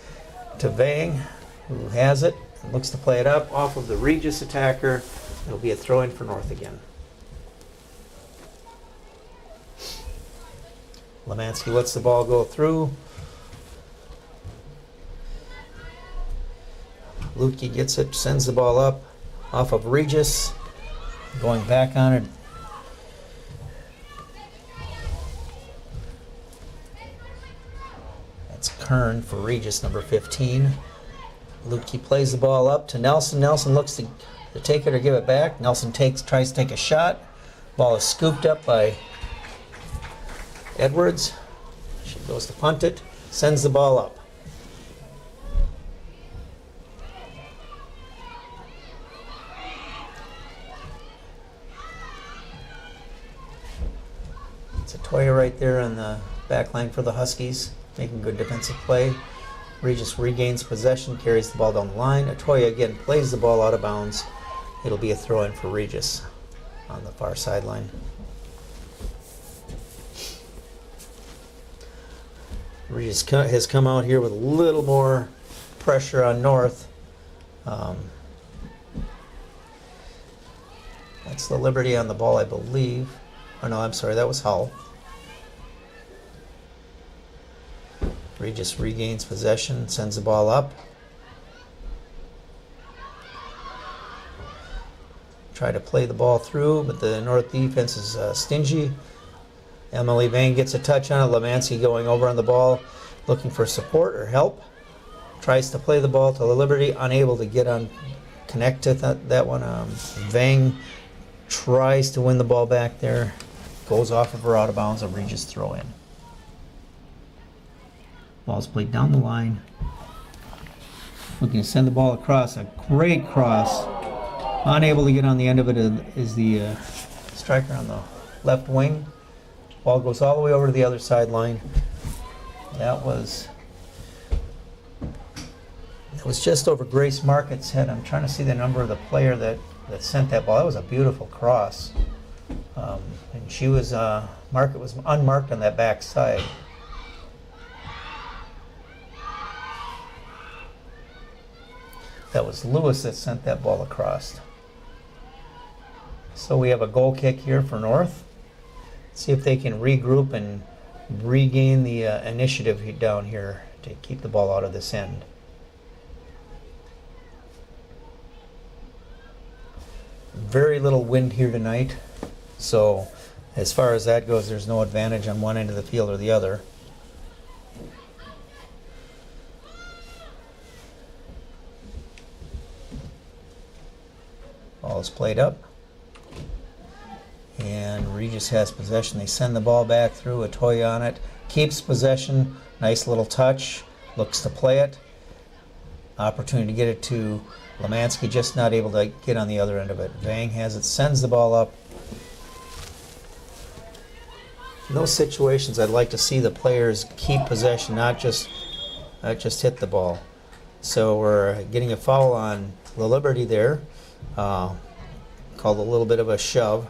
S1: to Vang, who has it, looks to play it up off of the Regis attacker. It'll be a throw-in for North again. Lemansky lets the ball go through. Lutke gets it, sends the ball up off of Regis. Going back on it. Kern for Regis, number 15. Lutke plays the ball up to Nelson. Nelson looks to take it or give it back. Nelson tries to take a shot. Ball is scooped up by Edwards. She goes to punt it, sends the ball up. It's Atoya right there on the back line for the Huskies, making good defensive play. Regis regains possession, carries the ball down the line. Atoya again plays the ball out of bounds. It'll be a throw-in for Regis on the far sideline. Regis has come out here with a little more pressure on North. That's the Liberty on the ball, I believe. Oh no, I'm sorry, that was Hull. Regis regains possession, sends the ball up. Try to play the ball through, but the North defense is stingy. Emily Vang gets a touch on it. Lemansky going over on the ball, looking for support or help. Tries to play the ball to the Liberty, unable to get on, connect to that one. Vang tries to win the ball back there, goes off of her out of bounds, a Regis throw in. Ball's played down the line. Looking to send the ball across, a great cross. Unable to get on the end of it is the striker on the left wing. Ball goes all the way over to the other sideline. That was just over Grace Market's head. I'm trying to see the number of the player that sent that ball. That was a beautiful cross. And she was, Market was unmarked on that back side. That was Lewis that sent that ball across. So we have a goal kick here for North. See if they can regroup and regain the initiative down here to keep the ball out of this end. Very little wind here tonight, so as far as that goes, there's no advantage on one end of the field or the other. Ball is played up. And Regis has possession. They send the ball back through. Atoya on it. Keeps possession. Nice little touch. Looks to play it. Opportunity to get it to Lemansky, just not able to get on the other end of it. Vang has it. Sends the ball up. In those situations, I'd like to see the players keep possession, not just hit the ball. So we're getting a foul on the Liberty there. Called a little bit of a shove.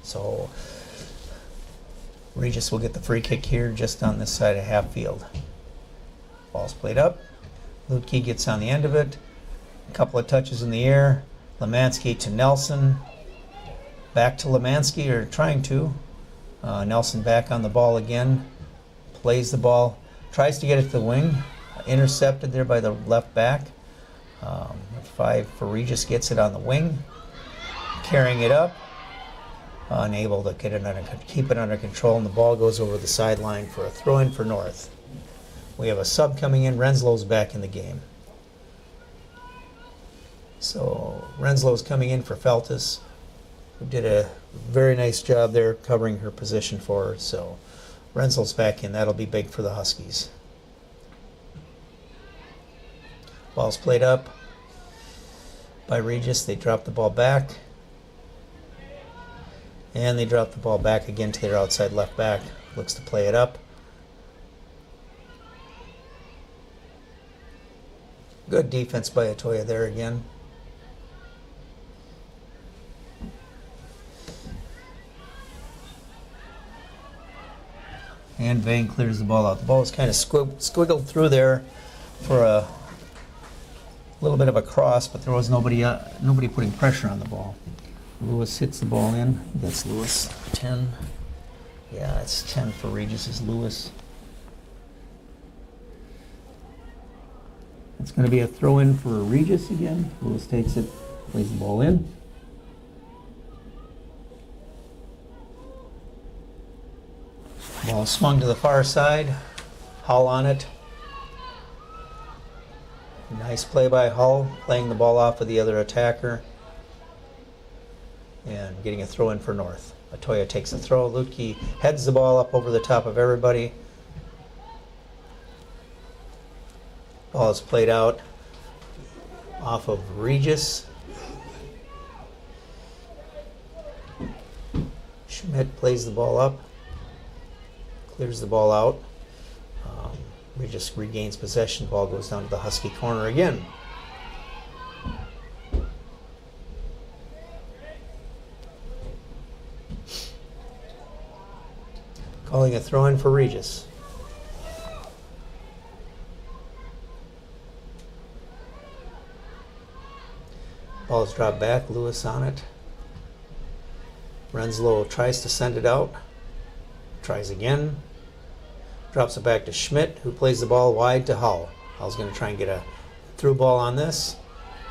S1: So Regis will get the free kick here just on this side of half field. Ball's played up. Lutke gets on the end of it. A couple of touches in the air. Lemansky to Nelson. Back to Lemansky, or trying to. Nelson back on the ball again. Plays the ball. Tries to get it to the wing. Intercepted there by the left back. 5 for Regis gets it on the wing. Carrying it up. Unable to keep it under control, and the ball goes over the sideline for a throw-in for North. We have a sub coming in. Renslow's back in the game. So Renslow's coming in for Feltus, who did a very nice job there covering her position for her. So Renslow's back in. That'll be big for the Huskies. Ball's played up by Regis. They drop the ball back. And they drop the ball back again to their outside left back. Looks to play it up. Good defense by Atoya there again. And Vang clears the ball out. The ball was kind of squiggled through there for a little bit of a cross, but there was nobody putting pressure on the ball. Lewis hits the ball in. That's Lewis. 10. Yeah, it's 10 for Regis is Lewis. It's going to be a throw-in for Regis again. Lewis takes it, plays the ball in. Ball swung to the far side. Hull on it. Nice play by Hull, playing the ball off of the other attacker and getting a throw in for North. Atoya takes the throw. Lutke heads the ball up over the top of everybody. Ball is played out off of Regis. Schmidt plays the ball up, clears the ball out. Regis regains possession. Ball goes down to the Husky corner again. Calling a throw in for Regis. Ball is dropped back. Lewis on it. Renslow tries to send it out. Tries again. Drops it back to Schmidt, who plays the ball wide to Hull. Hull's going to try and get a through ball on this.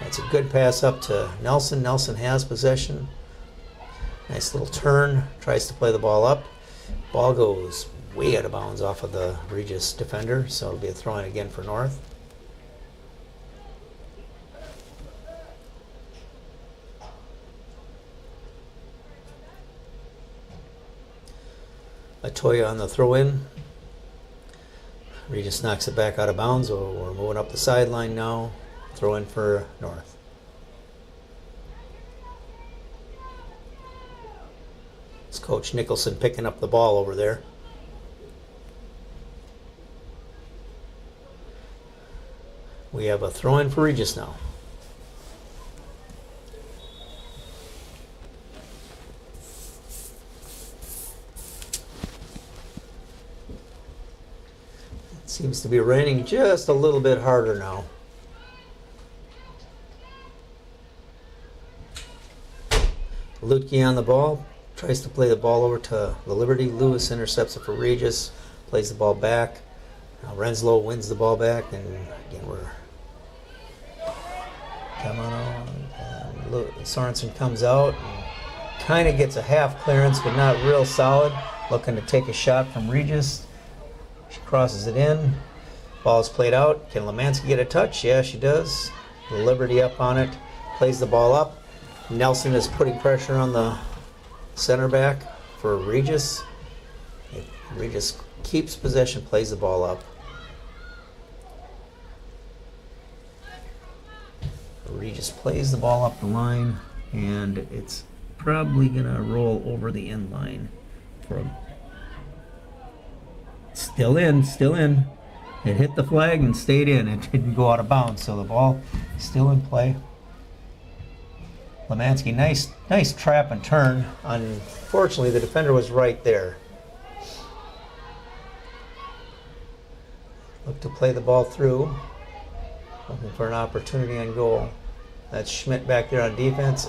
S1: That's a good pass up to Nelson. Nelson has possession. Nice little turn. Tries to play the ball up. Ball goes way out of bounds off of the Regis defender, so it'll be a throw in again for North. Atoya on the throw in. Regis knocks it back out of bounds. We're moving up the sideline now. Throw in for North. It's Coach Nicholson picking up the ball over there. We have a throw in for Regis now. Seems to be raining just a little bit harder now. Lutke on the ball. Tries to play the ball over to the Liberty. Lewis intercepts it for Regis. Plays the ball back. Now Renslow wins the ball back. And again, we're... Come on. Sorensen comes out. Kind of gets a half clearance, but not real solid. Looking to take a shot from Regis. She crosses it in. Ball is played out. Can Lemansky get a touch? Yeah, she does. Liberty up on it. Plays the ball up. Nelson is putting pressure on the center back for Regis. Regis keeps possession, plays the ball up. Regis plays the ball up the line, and it's probably going to roll over the end line for a... Still in. It hit the flag and stayed in. It didn't go out of bounds, so the ball is still in play. Lemansky, nice trap and turn. Unfortunately, the defender was right there. Look to play the ball through. Looking for an opportunity on goal. That's Schmidt back there on defense.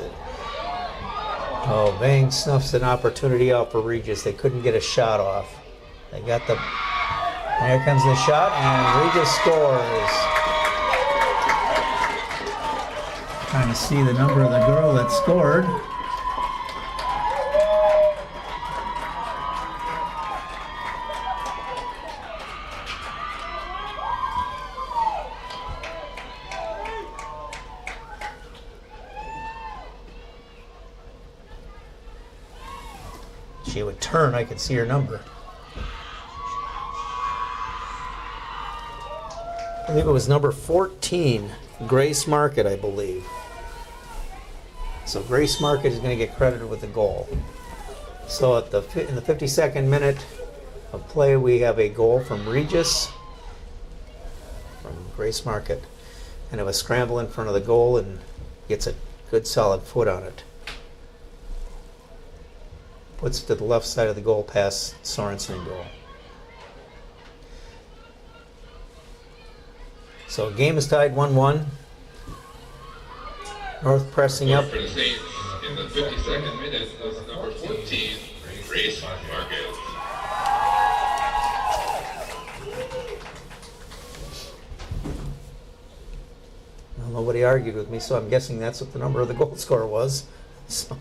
S1: Oh, Vang snuffs an opportunity out for Regis. They couldn't get a shot off. They got the... There comes the shot, and Regis scores. Trying to see the number of the girl that scored. She would turn, I could see her number. I think it was number 14, Grace Market, I believe. So Grace Market is going to get credited with the goal. So in the 52nd minute of play, we have a goal from Regis, from Grace Market. And of a scramble in front of the goal and gets a good solid foot on it. Puts it to the left side of the goal past Sorensen goal. So game is tied 1-1. North pressing up.
S3: For the Saints in the 52nd minute was number 14, Grace Market.
S1: Well, nobody argued with me, so I'm guessing that's what the number of the goal scorer was. So.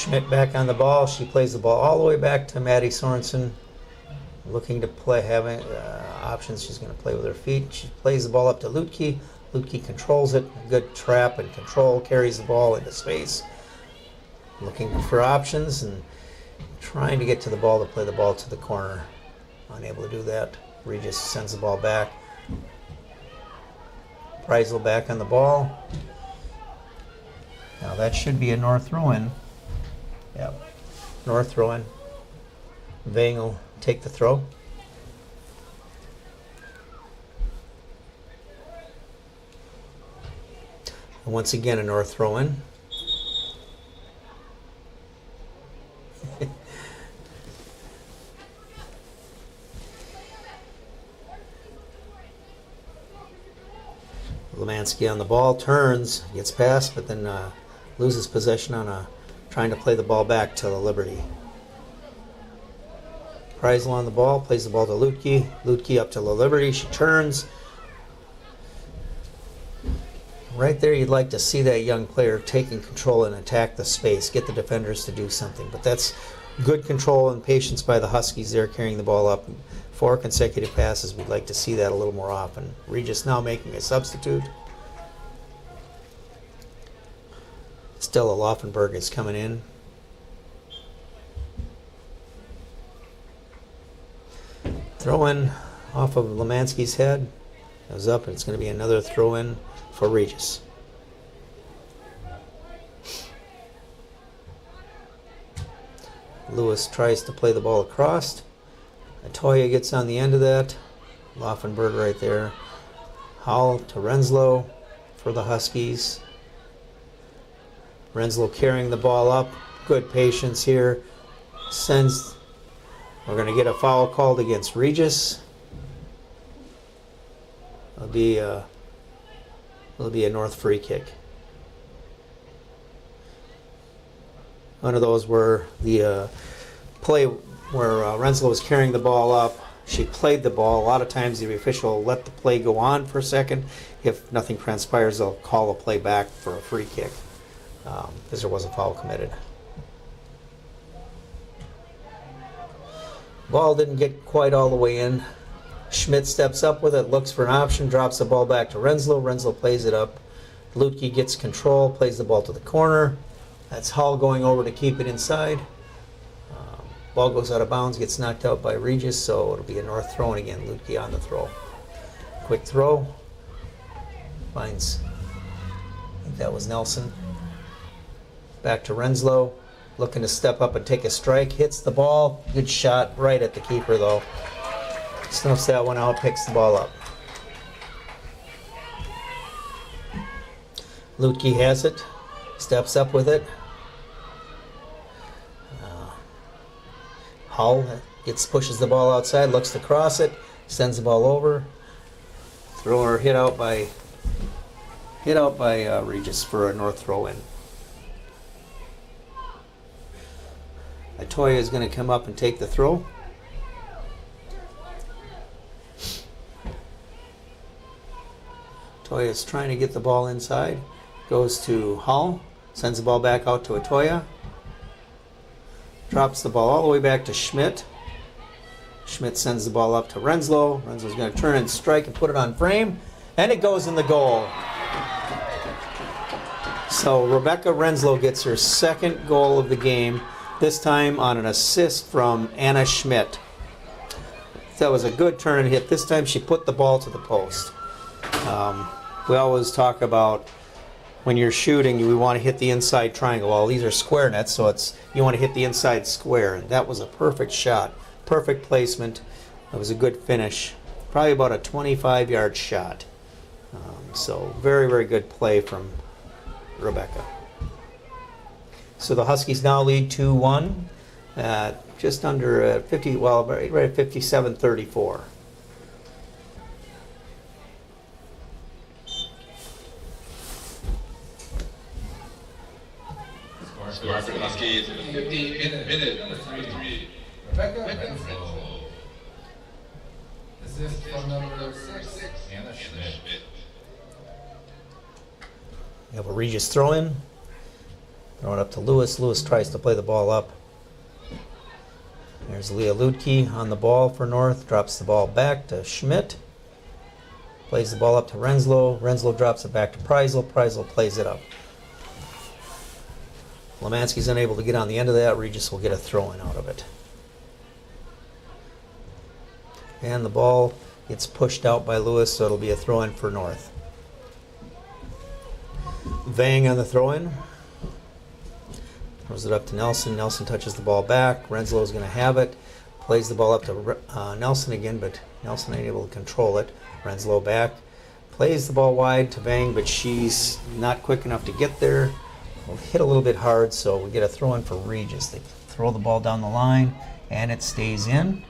S1: Schmidt back on the ball. She plays the ball all the way back to Maddie Sorensen. Looking to play, having options. She's going to play with her feet. She plays the ball up to Lutke. Lutke controls it. Good trap and control. Carries the ball into space. Looking for options and trying to get to the ball to play the ball to the corner. Unable to do that. Regis sends the ball back. Preisel back on the ball. Now that should be a North throw-in. Yep. North throw-in. Vang will take the throw. And once again, a North throw-in. Lemansky on the ball, turns, gets past, but then loses possession on trying to play the ball back to the Liberty. Preisel on the ball, plays the ball to Lutke. Lutke up to La Liberty. She turns. Right there, you'd like to see that young player taking control and attack the space, get the defenders to do something. But that's good control and patience by the Huskies there, carrying the ball up. 4 consecutive passes. We'd like to see that a little more often. Regis now making a substitute. Stella Laufenberg is coming in. Throw-in off of Lemansky's head. Goes up, and it's going to be another throw-in for Regis. Lewis tries to play the ball across. Atoya gets on the end of that. Laufenberg right there. Howell to Renslow for the Huskies. Renslow carrying the ball up. Good patience here. Sends. We're going to get a foul called against Regis. It'll be a North free kick. One of those where the play where Renslow was carrying the ball up. She played the ball. A lot of times the official will let the play go on for a second. If nothing transpires, they'll call a play back for a free kick because there was a foul committed. Ball didn't get quite all the way in. Schmidt steps up with it, looks for an option, drops the ball back to Renslow. Renslow plays it up. Lutke gets control, plays the ball to the corner. That's Hall going over to keep it inside. Ball goes out of bounds, gets knocked out by Regis, so it'll be a North throw-in again. Lutke on the throw. Quick throw. Finds, I think that was Nelson. Back to Renslow. Looking to step up and take a strike. Hits the ball. Good shot right at the keeper, though. Snuffs that one out, picks the ball up. Lutke has it. Steps up with it. Hull pushes the ball outside, looks to cross it, sends the ball over. Thrower hit out by Regis for a North throw-in. Atoya is going to come up and take the throw. Atoya is trying to get the ball inside. Goes to Hull, sends the ball back out to Atoya. Drops the ball all the way back to Schmidt. Schmidt sends the ball up to Renslow. Renslow's going to turn and strike and put it on frame. And it goes in the goal. So Rebecca Renslow gets her second goal of the game, this time on an assist from Anna Schmidt. That was a good turn and hit. This time she put the ball to the post. We always talk about when you're shooting, we want to hit the inside triangle. Well, these are square nets, so you want to hit the inside square. And that was a perfect shot, perfect placement. That was a good finish. Probably about a 25-yard shot. So very, very good play from Rebecca. So the Huskies now lead 2-1, just under 50. Well, right at 57-34.
S3: Score for the Huskies, 15-minute, number 33.
S2: Rebecca Renslow. Assist from number 6, Anna Schmidt.
S1: We have a Regis throw-in. Throw it up to Lewis. Lewis tries to play the ball up. There's Leah Lutke on the ball for North. Drops the ball back to Schmidt. Plays the ball up to Renslow. Renslow drops it back to Preisel. Preisel plays it up. Lemansky's unable to get on the end of that. Regis will get a throw-in out of it. And the ball gets pushed out by Lewis, so it'll be a throw-in for North. Vang on the throw-in. Throws it up to Nelson. Nelson touches the ball back. Renslow is going to have it. Plays the ball up to Nelson again, but Nelson ain't able to control it. Renslow back. Plays the ball wide to Vang, but she's not quick enough to get there. Will hit a little bit hard, so we get a throw-in for Regis. They throw the ball down the line, and it stays in.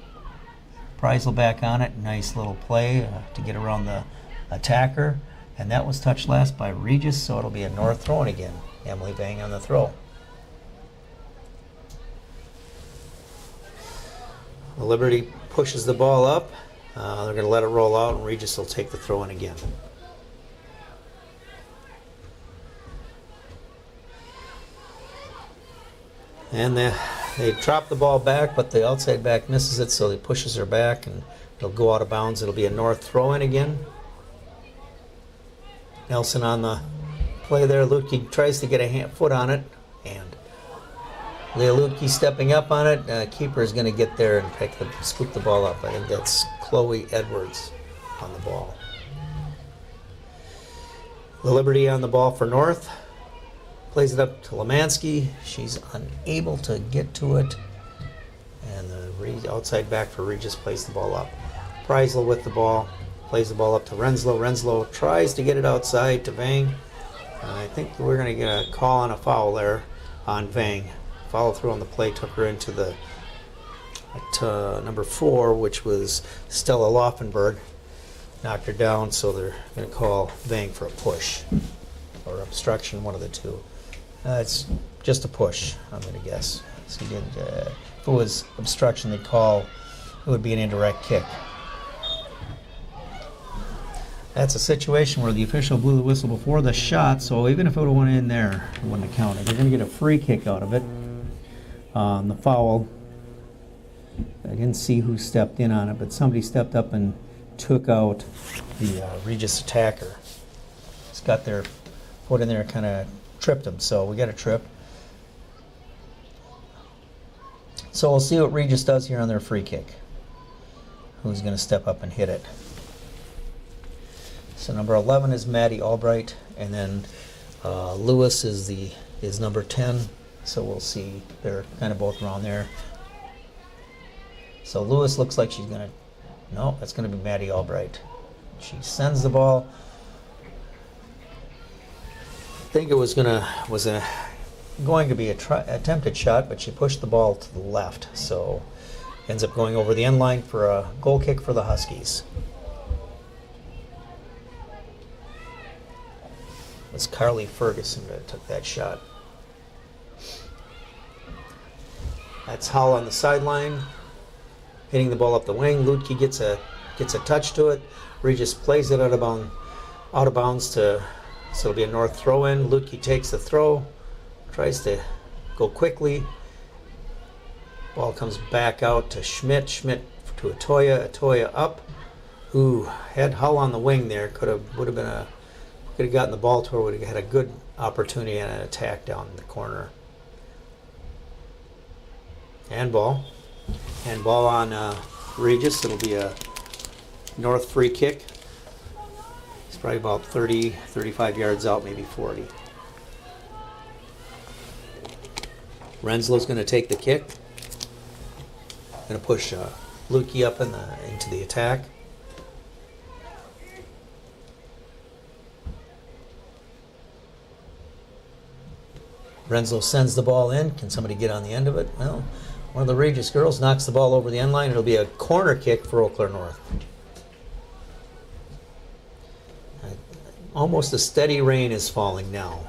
S1: Preisel back on it. Nice little play to get around the attacker. And that was touched last by Regis, so it'll be a North throw-in again. Emily Vang on the throw. Liberty pushes the ball up. They're going to let it roll out, and Regis will take the throw-in again. And they drop the ball back, but the outside back misses it, so he pushes her back, and it'll go out of bounds. It'll be a North throw-in again. Nelson on the play there. Lutke tries to get a foot on it, and Leah Lutke stepping up on it. Keeper is going to get there and scoop the ball up. I think that's Chloe Edwards on the ball. The Liberty on the ball for North. Plays it up to Lemansky. She's unable to get to it. And the outside back for Regis plays the ball up. Preisel with the ball. Plays the ball up to Renslow. Renslow tries to get it outside to Vang. I think we're going to get a call on a foul there on Vang. Follow through on the play took her into the number 4, which was Stella Laufenberg. Knocked her down, so they're going to call Vang for a push or obstruction, one of the two. It's just a push, I'm going to guess. So if it was obstruction, they'd call, it would be an indirect kick. That's a situation where the official blew the whistle before the shot, so even if it would have went in there, it wouldn't have counted. They're going to get a free kick out of it. The foul, I didn't see who stepped in on it, but somebody stepped up and took out the Regis attacker. It's got their foot in there, kind of tripped him, so we got a trip. So we'll see what Regis does here on their free kick. Who's going to step up and hit it? So number 11 is Maddie Albright, and then Lewis is number 10. So we'll see. They're kind of both around there. So Lewis looks like she's going to... No, that's going to be Maddie Albright. She sends the ball. I think it was going to be a attempted shot, but she pushed the ball to the left. So ends up going over the end line for a goal kick for the Huskies. It was Carly Ferguson that took that shot. That's Hull on the sideline, hitting the ball up the wing. Lutke gets a touch to it. Regis plays it out of bounds so it'll be a North throw-in. Lutke takes the throw, tries to go quickly. Ball comes back out to Schmidt. Schmidt to Atoya. Atoya up. Ooh, had Hull on the wing there. Could have gotten the ball to her. Would have had a good opportunity and an attack down in the corner. Handball on Regis. It'll be a North free kick. It's probably about 30, 35 yards out, maybe 40. Renslow's going to take the kick. Going to push Lutke up into the attack. Renslow sends the ball in. Can somebody get on the end of it? Well, one of the Regis girls knocks the ball over the end line. It'll be a corner kick for Eau Claire North. Almost a steady rain is falling now.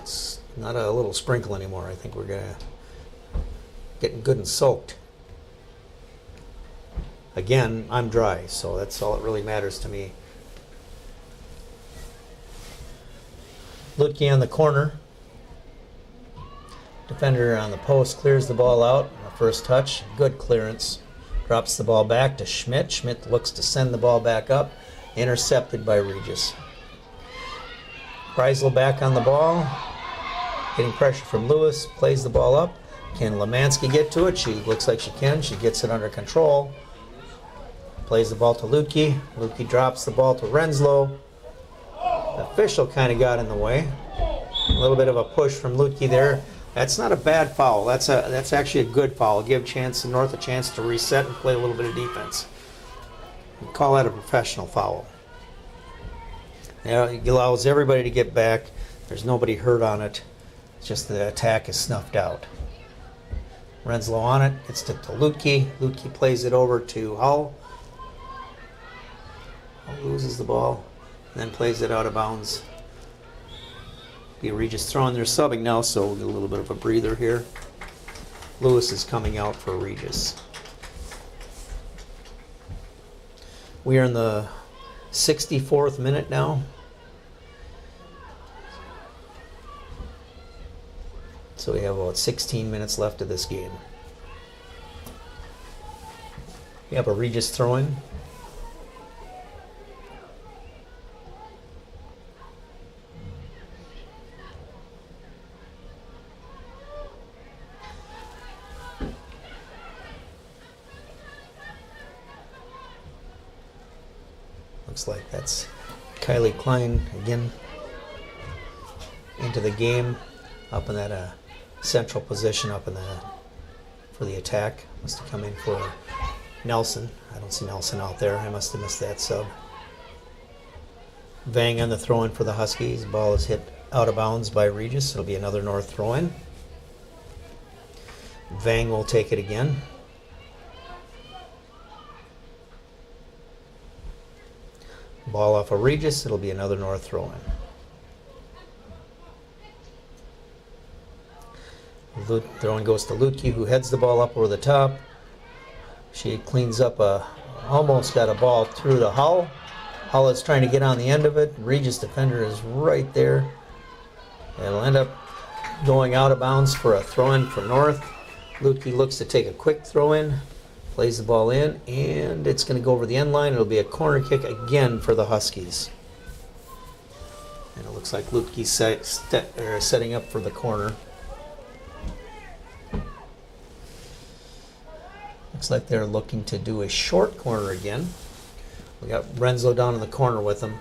S1: It's not a little sprinkle anymore. I think we're getting good and soaked. Again, I'm dry, so that's all that really matters to me. Lutke on the corner. Defender on the post clears the ball out. The first touch, good clearance. Drops the ball back to Schmidt. Schmidt looks to send the ball back up. Intercepted by Regis. Kreisel back on the ball. Getting pressure from Lewis. Plays the ball up. Can Lemansky get to it? She looks like she can. She gets it under control. Plays the ball to Lutke. Lutke drops the ball to Renslow. The official kind of got in the way. A little bit of a push from Lutke there. That's not a bad foul. That's actually a good foul. Give North a chance to reset and play a little bit of defense. We call that a professional foul. It allows everybody to get back. There's nobody hurt on it. It's just the attack is snuffed out. Renslow on it. It's to Lutke. Lutke plays it over to Hull. Hull loses the ball and then plays it out of bounds. Be Regis throwing their subbing now, so we'll get a little bit of a breather here. Lewis is coming out for Regis. We are in the 64th minute now. So we have about 16 minutes left of this game. We have a Regis throw-in. Looks like that's Kylie Klein again into the game, up in that central position up in for the attack. Must have come in for Nelson. I don't see Nelson out there. I must have missed that sub. Vang on the throw-in for the Huskies. Ball is hit out of bounds by Regis. It'll be another North throw-in. Vang will take it again. Ball off of Regis. It'll be another North throw-in. Throw-in goes to Lutke, who heads the ball up over the top. She cleans up almost got a ball through to Hull. Hull is trying to get on the end of it. Regis defender is right there. It'll end up going out of bounds for a throw-in for North. Lutke looks to take a quick throw-in. Plays the ball in, and it's going to go over the end line. It'll be a corner kick again for the Huskies. And it looks like Lutke's setting up for the corner. Looks like they're looking to do a short corner again. We got Renslow down in the corner with them.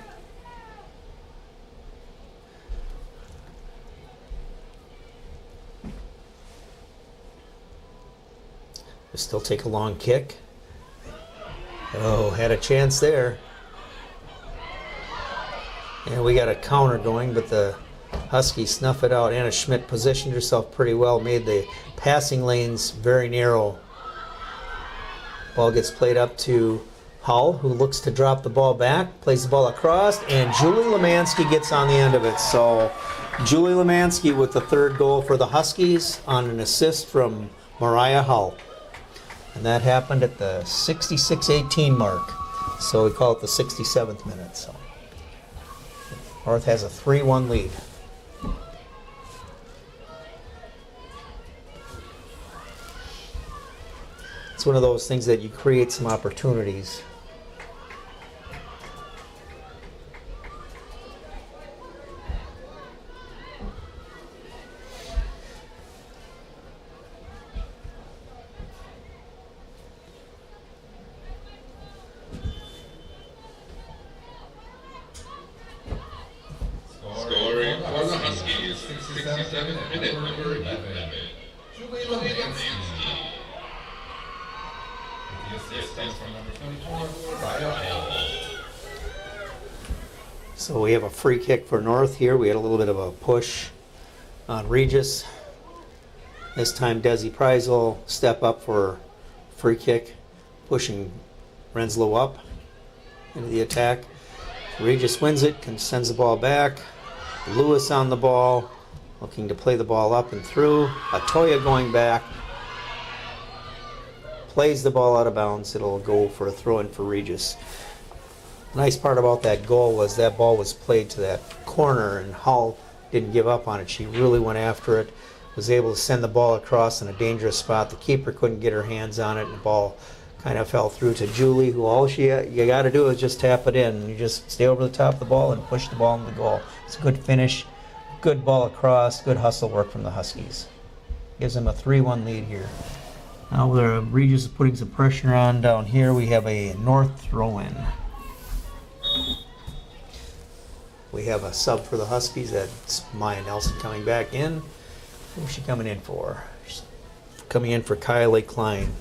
S1: We'll still take a long kick. Oh, had a chance there. And we got a counter going, but the Huskies snuff it out. Anna Schmidt positioned herself pretty well, made the passing lanes very narrow. Ball gets played up to Hull, who looks to drop the ball back, plays the ball across, and Julie Lemansky gets on the end of it. So Julie Lemansky with the third goal for the Huskies on an assist from Mariah Hull. And that happened at the 66-18 mark. So we call it the 67th minute. So North has a 3-1 lead. It's one of those things that you create some opportunities.
S3: Scoring for the Huskies, 67th minute, number 11. Julie Lemansky.
S2: The assist comes from number 24, Mariah Hull.
S1: So we have a free kick for North here. We had a little bit of a push on Regis. This time Desi Price will step up for free kick, pushing Renslow up into the attack. Regis wins it, sends the ball back. Lewis on the ball, looking to play the ball up and through. Atoya going back. Plays the ball out of bounds. It'll go for a throw-in for Regis. The nice part about that goal was that ball was played to that corner, and Hull didn't give up on it. She really went after it. was able to send the ball across in a dangerous spot. The keeper couldn't get her hands on it, and the ball kind of fell through to Julie, who you got to do is just tap it in. You just stay over the top of the ball and push the ball into the goal. It's a good finish, good ball across, good hustle work from the Huskies. Gives them a 3-1 lead here. Now Regis is putting some pressure on down here. We have a North throw-in. We have a sub for the Huskies. That's Maya Nelson coming back in. Who's she coming in for? She's coming in for Kylie Klein.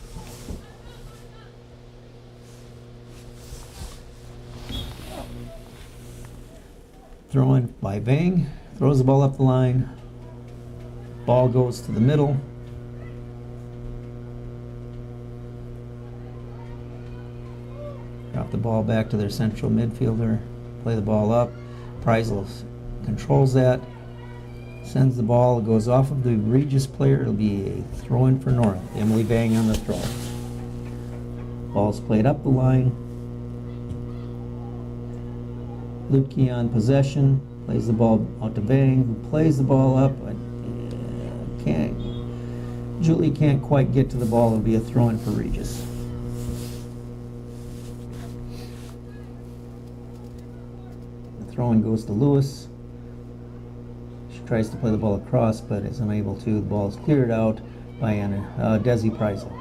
S1: Throw-in by Vang. Throws the ball up the line. Ball goes to the middle. Drop the ball back to their central midfielder. Play the ball up. Preisel controls that. Sends the ball. It goes off of the Regis player. It'll be a throw-in for North. Emily Vang on the throw. Ball's played up the line. Lutke on possession. Plays the ball out to Vang, who plays the ball up. But Julie can't quite get to the ball. It'll be a throw-in for Regis. The throw-in goes to Lewis. She tries to play the ball across, but is unable to. The ball is cleared out by Desi Preisel.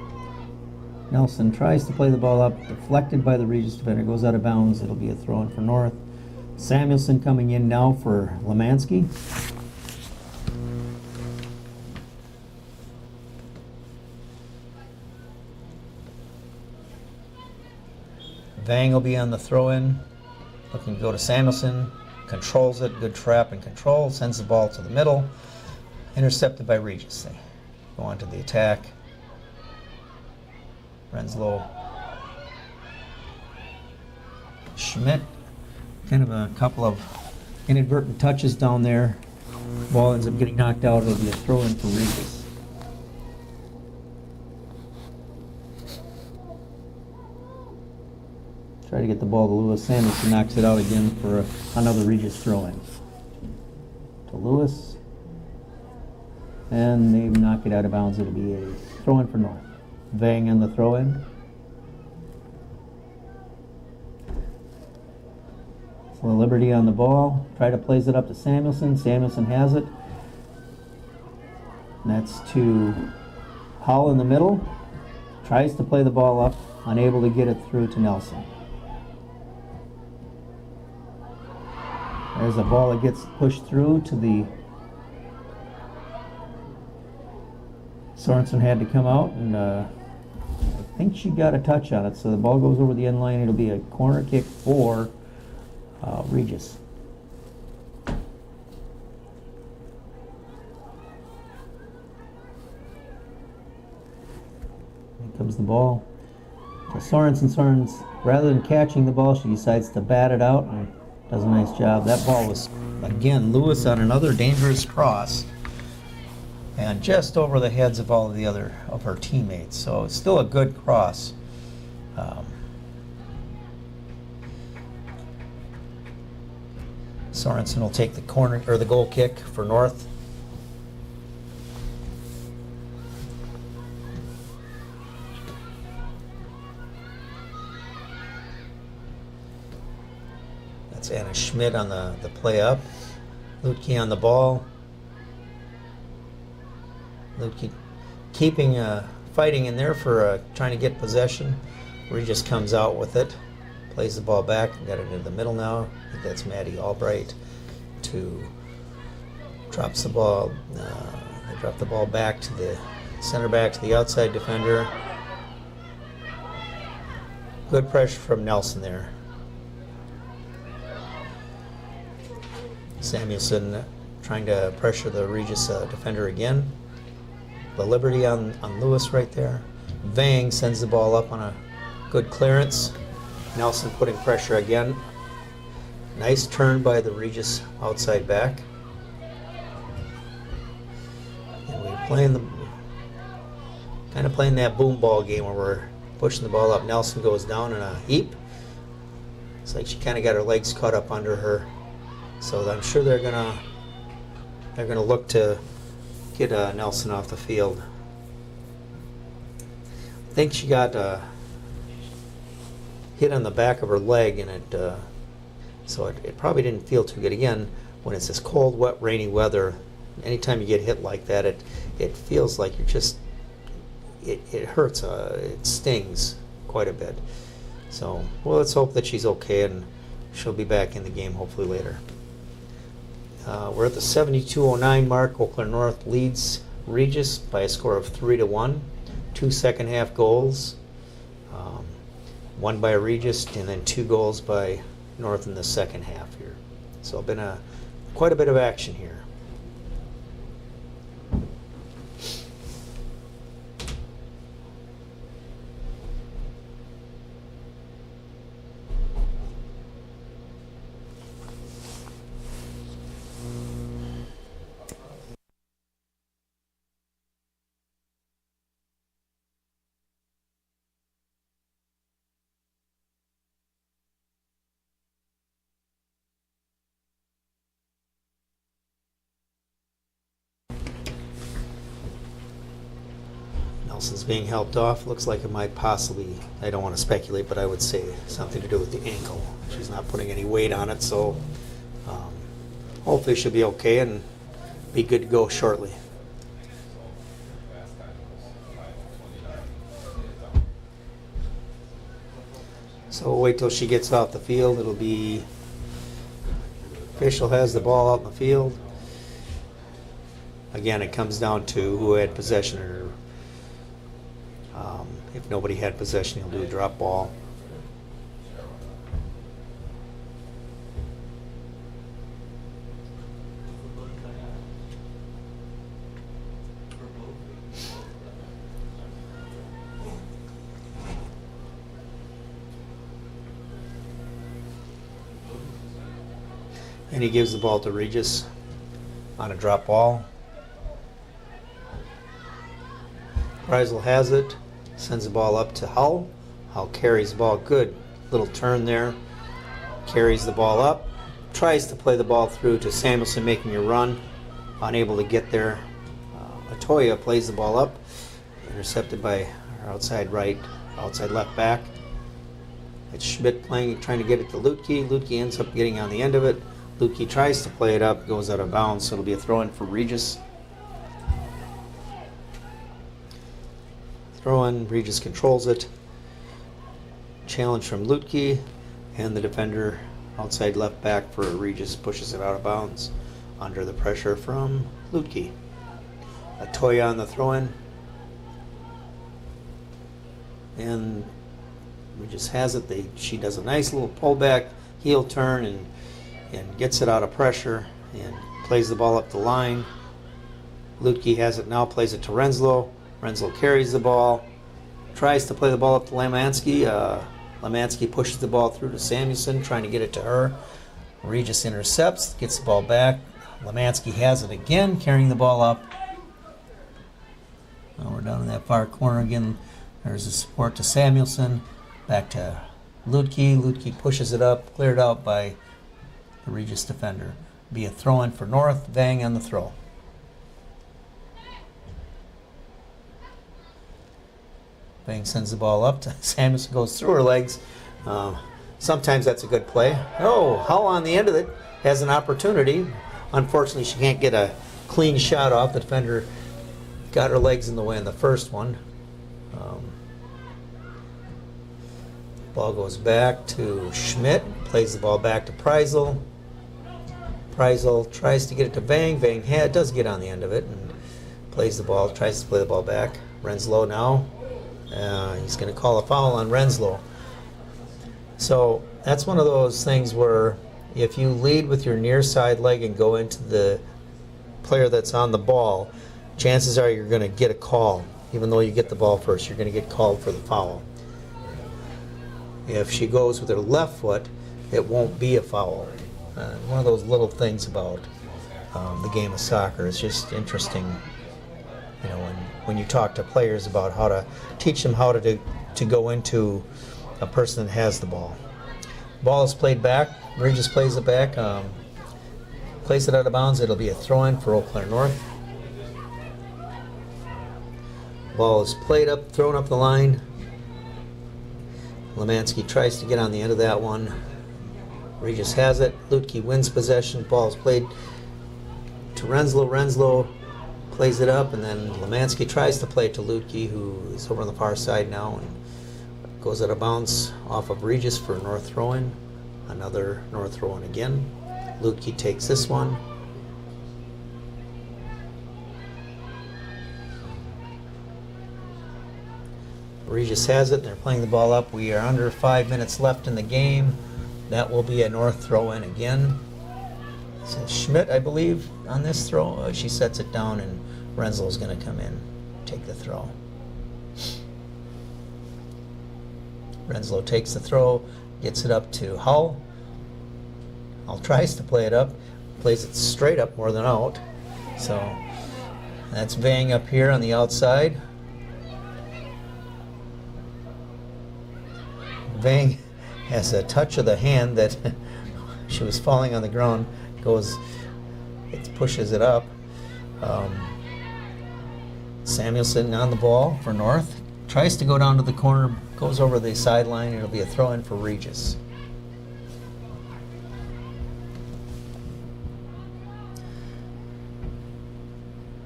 S1: Nelson tries to play the ball up, deflected by the Regis defender, goes out of bounds. It'll be a throw-in for North. Samuelson coming in now for Lemansky. Vang will be on the throw-in, looking to go to Samuelson, controls it, good trap and control, sends the ball to the middle, intercepted by Regis. They go on to the attack. Renslow, Schmidt, kind of a couple of inadvertent touches down there. Ball ends up getting knocked out. It'll be a throw-in for Regis. Try to get the ball to Lewis. Samuelson knocks it out again for another Regis throw-in. To Lewis. And they knock it out of bounds. It'll be a throw-in for North. Vang on the throw-in. So Liberty on the ball. Try to plays it up to Samuelson. Samuelson has it. And that's to Hall in the middle. Tries to play the ball up. Unable to get it through to Nelson. There's a ball that gets pushed through to the... Sorensen had to come out, and I think she got a touch on it, so the ball goes over the end line. It'll be a corner kick for Regis. Here comes the ball to Sorensen. Sorensen, rather than catching the ball, she decides to bat it out and does a nice job. That ball was, again, Lewis on another dangerous cross, and just over the heads of all of the other of her teammates. So it's still a good cross. Sorensen will take the corner or the goal kick for North. That's Anna Schmidt on the play up. Lutke on the ball. Lutke keeping fighting in there for trying to get possession. Regis comes out with it. Plays the ball back, got it into the middle now. I think that's Maddie Albright drops the ball. They drop the ball back to the center back to the outside defender. Good pressure from Nelson there. Samuelson trying to pressure the Regis defender again. The Liberty on Lewis right there. Vang sends the ball up on a good clearance. Nelson putting pressure again. Nice turn by the Regis outside back. And we're playing kind of playing that boom ball game where we're pushing the ball up. Nelson goes down in a heap. It's like she kind of got her legs caught up under her. So I'm sure they're gonna look to get Nelson off the field. I think she got hit on the back of her leg, and so it probably didn't feel too good. Again, when it's this cold, wet, rainy weather, anytime you get hit like that, it feels like you're just, it hurts, it stings quite a bit. So, well, let's hope that she's okay and she'll be back in the game hopefully later. We're at the 72:09 mark. Eau Claire North leads Regis by a score of 3-1. 2 second half goals, one by Regis and then 2 goals by North in the second half here. So been quite a bit of action here. Nelson's being helped off. Looks like it might possibly, I don't want to speculate, but I would say something to do with the ankle. She's not putting any weight on it, so hopefully she'll be okay and be good to go shortly. So we'll wait till she gets off the field. It'll be, official has the ball out in the field. Again, it comes down to who had possession, or if nobody had possession, he'll do a drop ball. And he gives the ball to Regis on a drop ball. Kreisel has it, sends the ball up to Hull. Hull carries the ball, good little turn there. Carries the ball up, tries to play the ball through to Samuelson making a run, unable to get there. Atoya plays the ball up, intercepted by our outside left back. It's Schmidt trying to get it to Lutke. Lutke ends up getting on the end of it. Lutke tries to play it up, goes out of bounds, so it'll be a throw-in for Regis. Throw-in, Regis controls it. Challenge from Lutke, and the defender outside left back for Regis pushes it out of bounds under the pressure from Lutke. Atoya on the throw-in. And Regis has it. She does a nice little pullback, heel turn, and gets it out of pressure and plays the ball up the line. Lutke has it now, plays it to Renslow. Renslow carries the ball, tries to play the ball up to Lemansky. Lemansky pushes the ball through to Samuelson, trying to get it to her. Regis intercepts, gets the ball back. Lemansky has it again, carrying the ball up. Now we're down in that far corner again. There's a support to Samuelson. Back to Lutke. Lutke pushes it up, cleared out by the Regis defender. Be a throw-in for North. Vang on the throw. Vang sends the ball up to Samuelson, goes through her legs. Sometimes that's a good play. Oh, Hull on the end of it has an opportunity. Unfortunately, she can't get a clean shot off. The defender got her legs in the way in the first one. Ball goes back to Schmidt. Plays the ball back to Preisel. Preisel tries to get it to Vang. Vang does get on the end of it and plays the ball, tries to play the ball back. Renslow now. He's going to call a foul on Renslow. So that's one of those things where if you lead with your near side leg and go into the player that's on the ball, chances are you're going to get a call. Even though you get the ball first, you're going to get called for the foul. If she goes with her left foot, it won't be a foul. One of those little things about the game of soccer. It's just interesting, you know, when you talk to players about how to teach them how to go into a person that has the ball. Ball is played back. Regis plays it back. Plays it out of bounds. It'll be a throw-in for Eau Claire North. Ball is played up, thrown up the line. Lemansky tries to get on the end of that one. Regis has it. Lutke wins possession. Ball is played to Renslow. Renslow plays it up, and then Lemansky tries to play it to Lutke, who is over on the far side now, and goes out of bounds off of Regis for a North throw-in. Another North throw-in again. Lutke takes this one. Regis has it. They're playing the ball up. We are under 5 minutes left in the game. That will be a North throw-in again. So Schmidt, I believe, on this throw. She sets it down, and Renslow's going to come in, take the throw. Renslow takes the throw, gets it up to Hull. Hull tries to play it up, plays it straight up more than out. So that's Vang up here on the outside. Vang has a touch of the hand that she was falling on the ground, it pushes it up. Samuelson on the ball for North, tries to go down to the corner, goes over the sideline. It'll be a throw-in for Regis.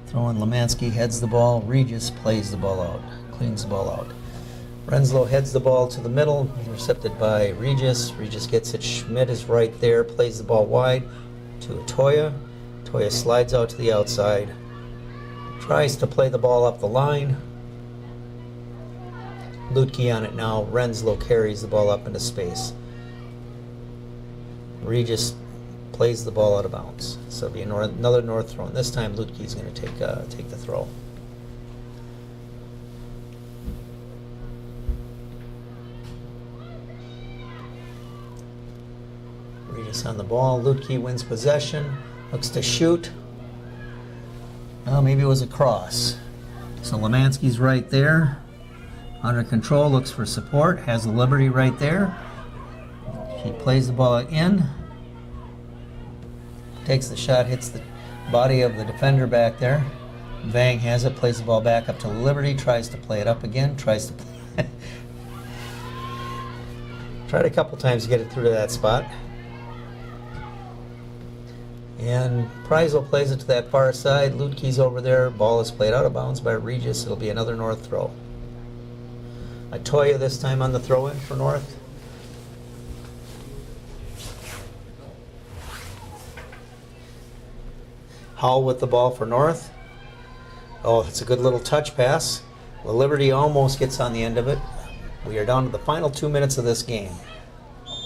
S1: Throw-in, Lemansky heads the ball. Regis plays the ball out, cleans the ball out. Renslow heads the ball to the middle, intercepted by Regis. Regis gets it. Schmidt is right there, plays the ball wide to Toya. Toya slides out to the outside, tries to play the ball up the line. Lutke on it now. Renslow carries the ball up into space. Regis plays the ball out of bounds. So it'll be another North throw. And this time Lutke's going to take the throw. Regis on the ball. Lutke wins possession. Looks to shoot. Well, maybe it was a cross. So Lemansky's right there. Under control, looks for support. Has the liberty right there. He plays the ball in. Takes the shot, hits the body of the defender back there. Vang has it, plays the ball back up to Liberty, tries to play it up again, tries to play tried a couple times to get it through to that spot. And Preisel plays it to that far side. Lutke's over there. Ball is played out of bounds by Regis. It'll be another North throw. Atoya this time on the throw-in for North. Hall with the ball for North. Oh, it's a good little touch pass. The Liberty almost gets on the end of it. We are down to the final 2 minutes of this game.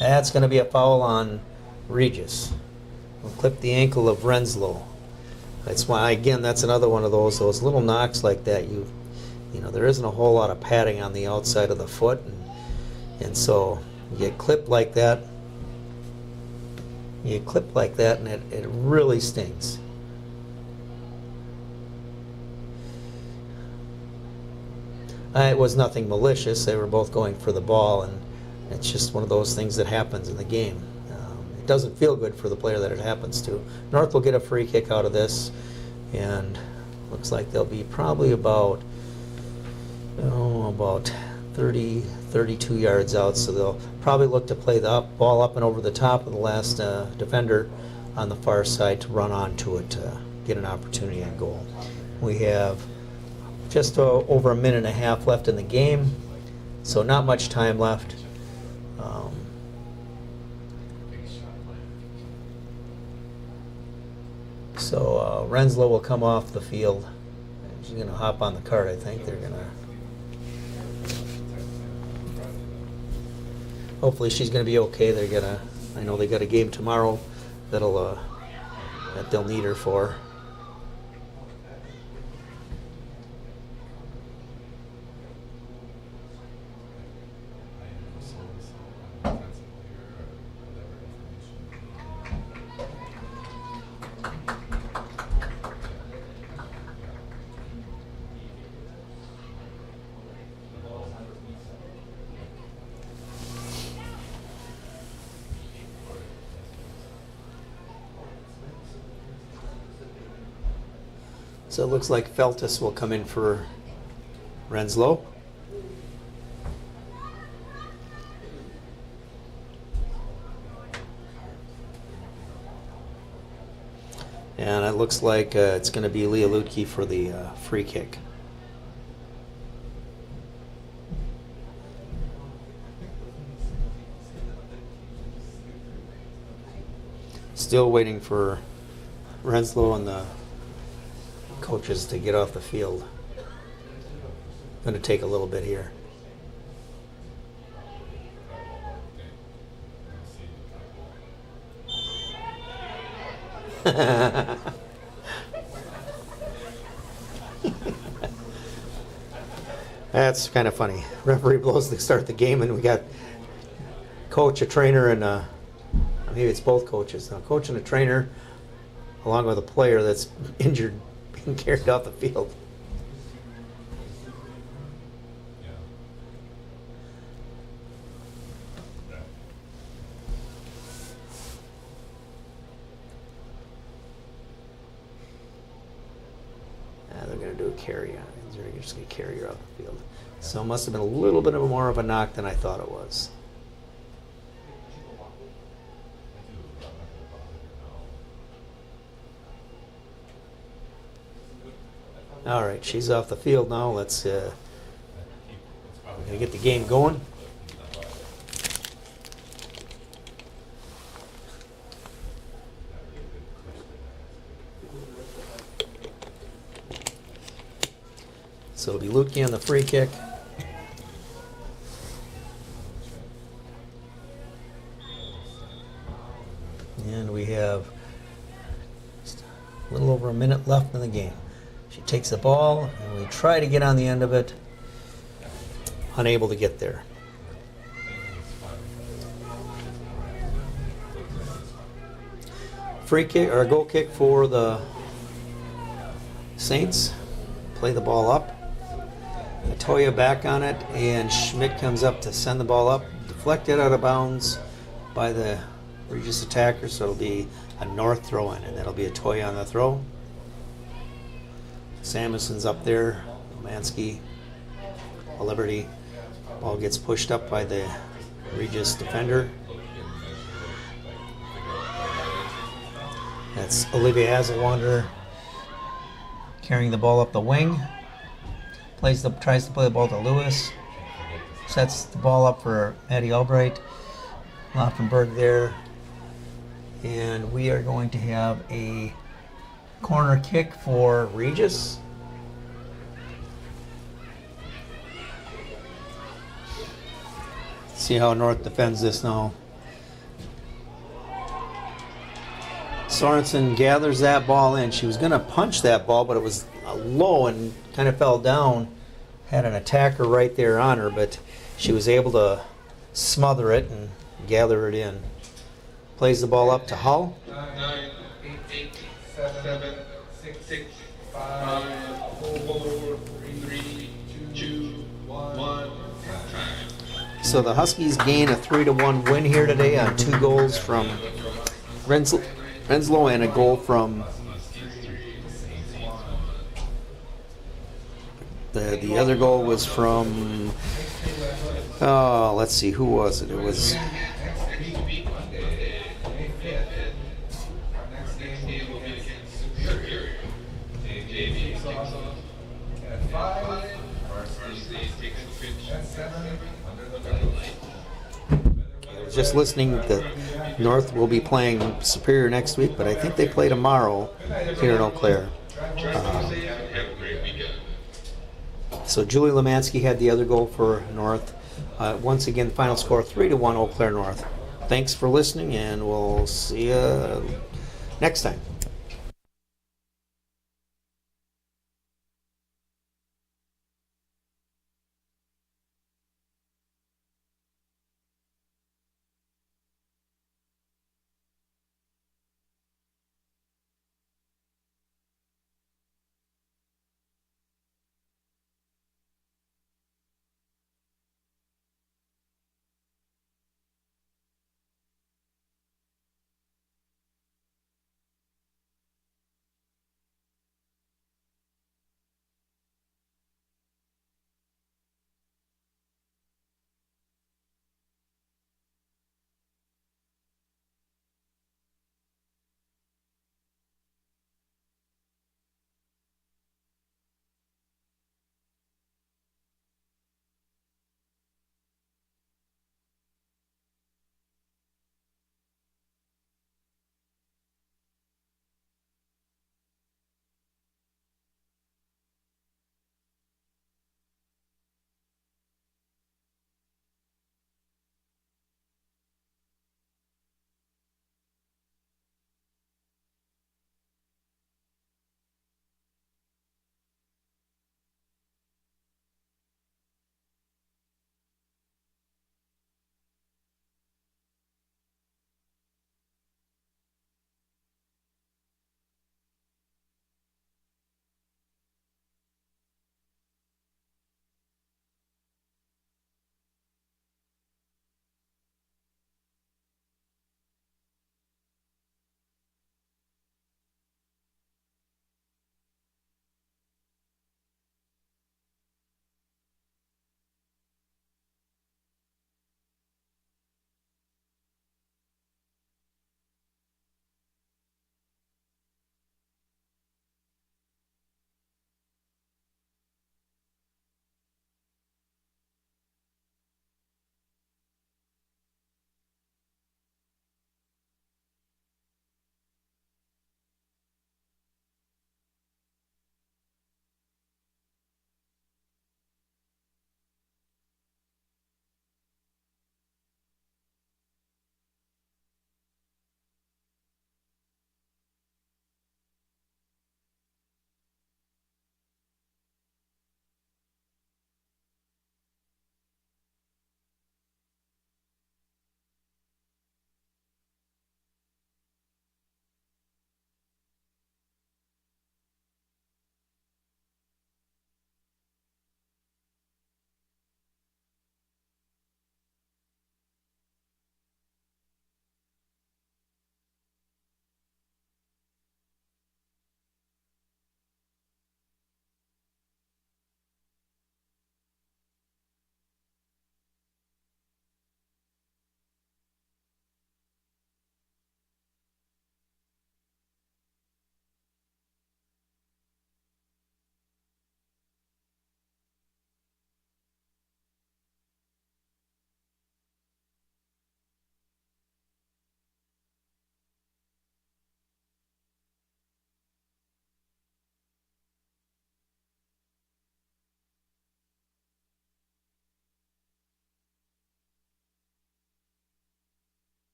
S1: That's going to be a foul on Regis. We'll clip the ankle of Renslow. That's why, again, that's another one of those little knocks like that. You know, there isn't a whole lot of padding on the outside of the foot, and so you get clipped like that. You get clipped like that, and it really stings. It was nothing malicious. They were both going for the ball, and it's just one of those things that happens in the game. It doesn't feel good for the player that it happens to. North will get a free kick out of this, and looks like they'll be probably about 30, 32 yards out, so they'll probably look to play the ball up and over the top of the last defender on the far side to run onto it to get an opportunity on goal. We have just over a minute and a half left in the game, so not much time left. So Renslow will come off the field. She's going to hop on the cart, I think. They're going to... Hopefully she's going to be okay. They're going to... I know they got a game tomorrow that they'll need her for. So it looks like Feltus will come in for Renslow. And it looks like it's going to be Leah Lutke for the free kick. Still waiting for Renslow and the coaches to get off the field. Going to take a little bit here. That's kind of funny. Referee blows to start the game, and we got coach, a trainer, and maybe it's both coaches. A coach and a trainer, along with a player that's injured, being carried off the field. They're going to do a carry on it. They're just going to carry her off the field. So it must have been a little bit of more of a knock than I thought it was. All right, she's off the field now. Let's we're going to get the game going. So it'll be Lutke on the free kick. And we have just a little over a minute left in the game. She takes the ball, and we try to get on the end of it. Unable to get there. Free kick, or a goal kick for the Saints. Play the ball up. Toya back on it, and Schmidt comes up to send the ball up. Deflected out of bounds by the Regis attacker, so it'll be a North throw in, and that'll be a Toya on the throw. Samuelson's up there. Mansky, a Liberty. Ball gets pushed up by the Regis defender. That's Olivia Hazelwander carrying the ball up the wing. Tries to play the ball to Lewis. Sets the ball up for Maddie Albright. Laufenberg there. And we are going to have a corner kick for Regis. See how North defends this now. Sorensen gathers that ball in. She was going to punch that ball, but it was low and kind of fell down. Had an attacker right there on her, but she was able to smother it and gather it in. Plays the ball up to Hull.
S3: 9, 8, 7, 6, 5, 4, 3, 2, 1.
S1: So the Huskies gain a 3-1 win here today on 2 goals from Renslow and a goal from the other goal was from, let's see, who was it? It was just listening that North will be playing Superior next week, but I think they play tomorrow here in Eau Claire. So Julie Lemansky had the other goal for North. Once again, final score 3-1 Eau Claire North. Thanks for listening, and we'll see you next time.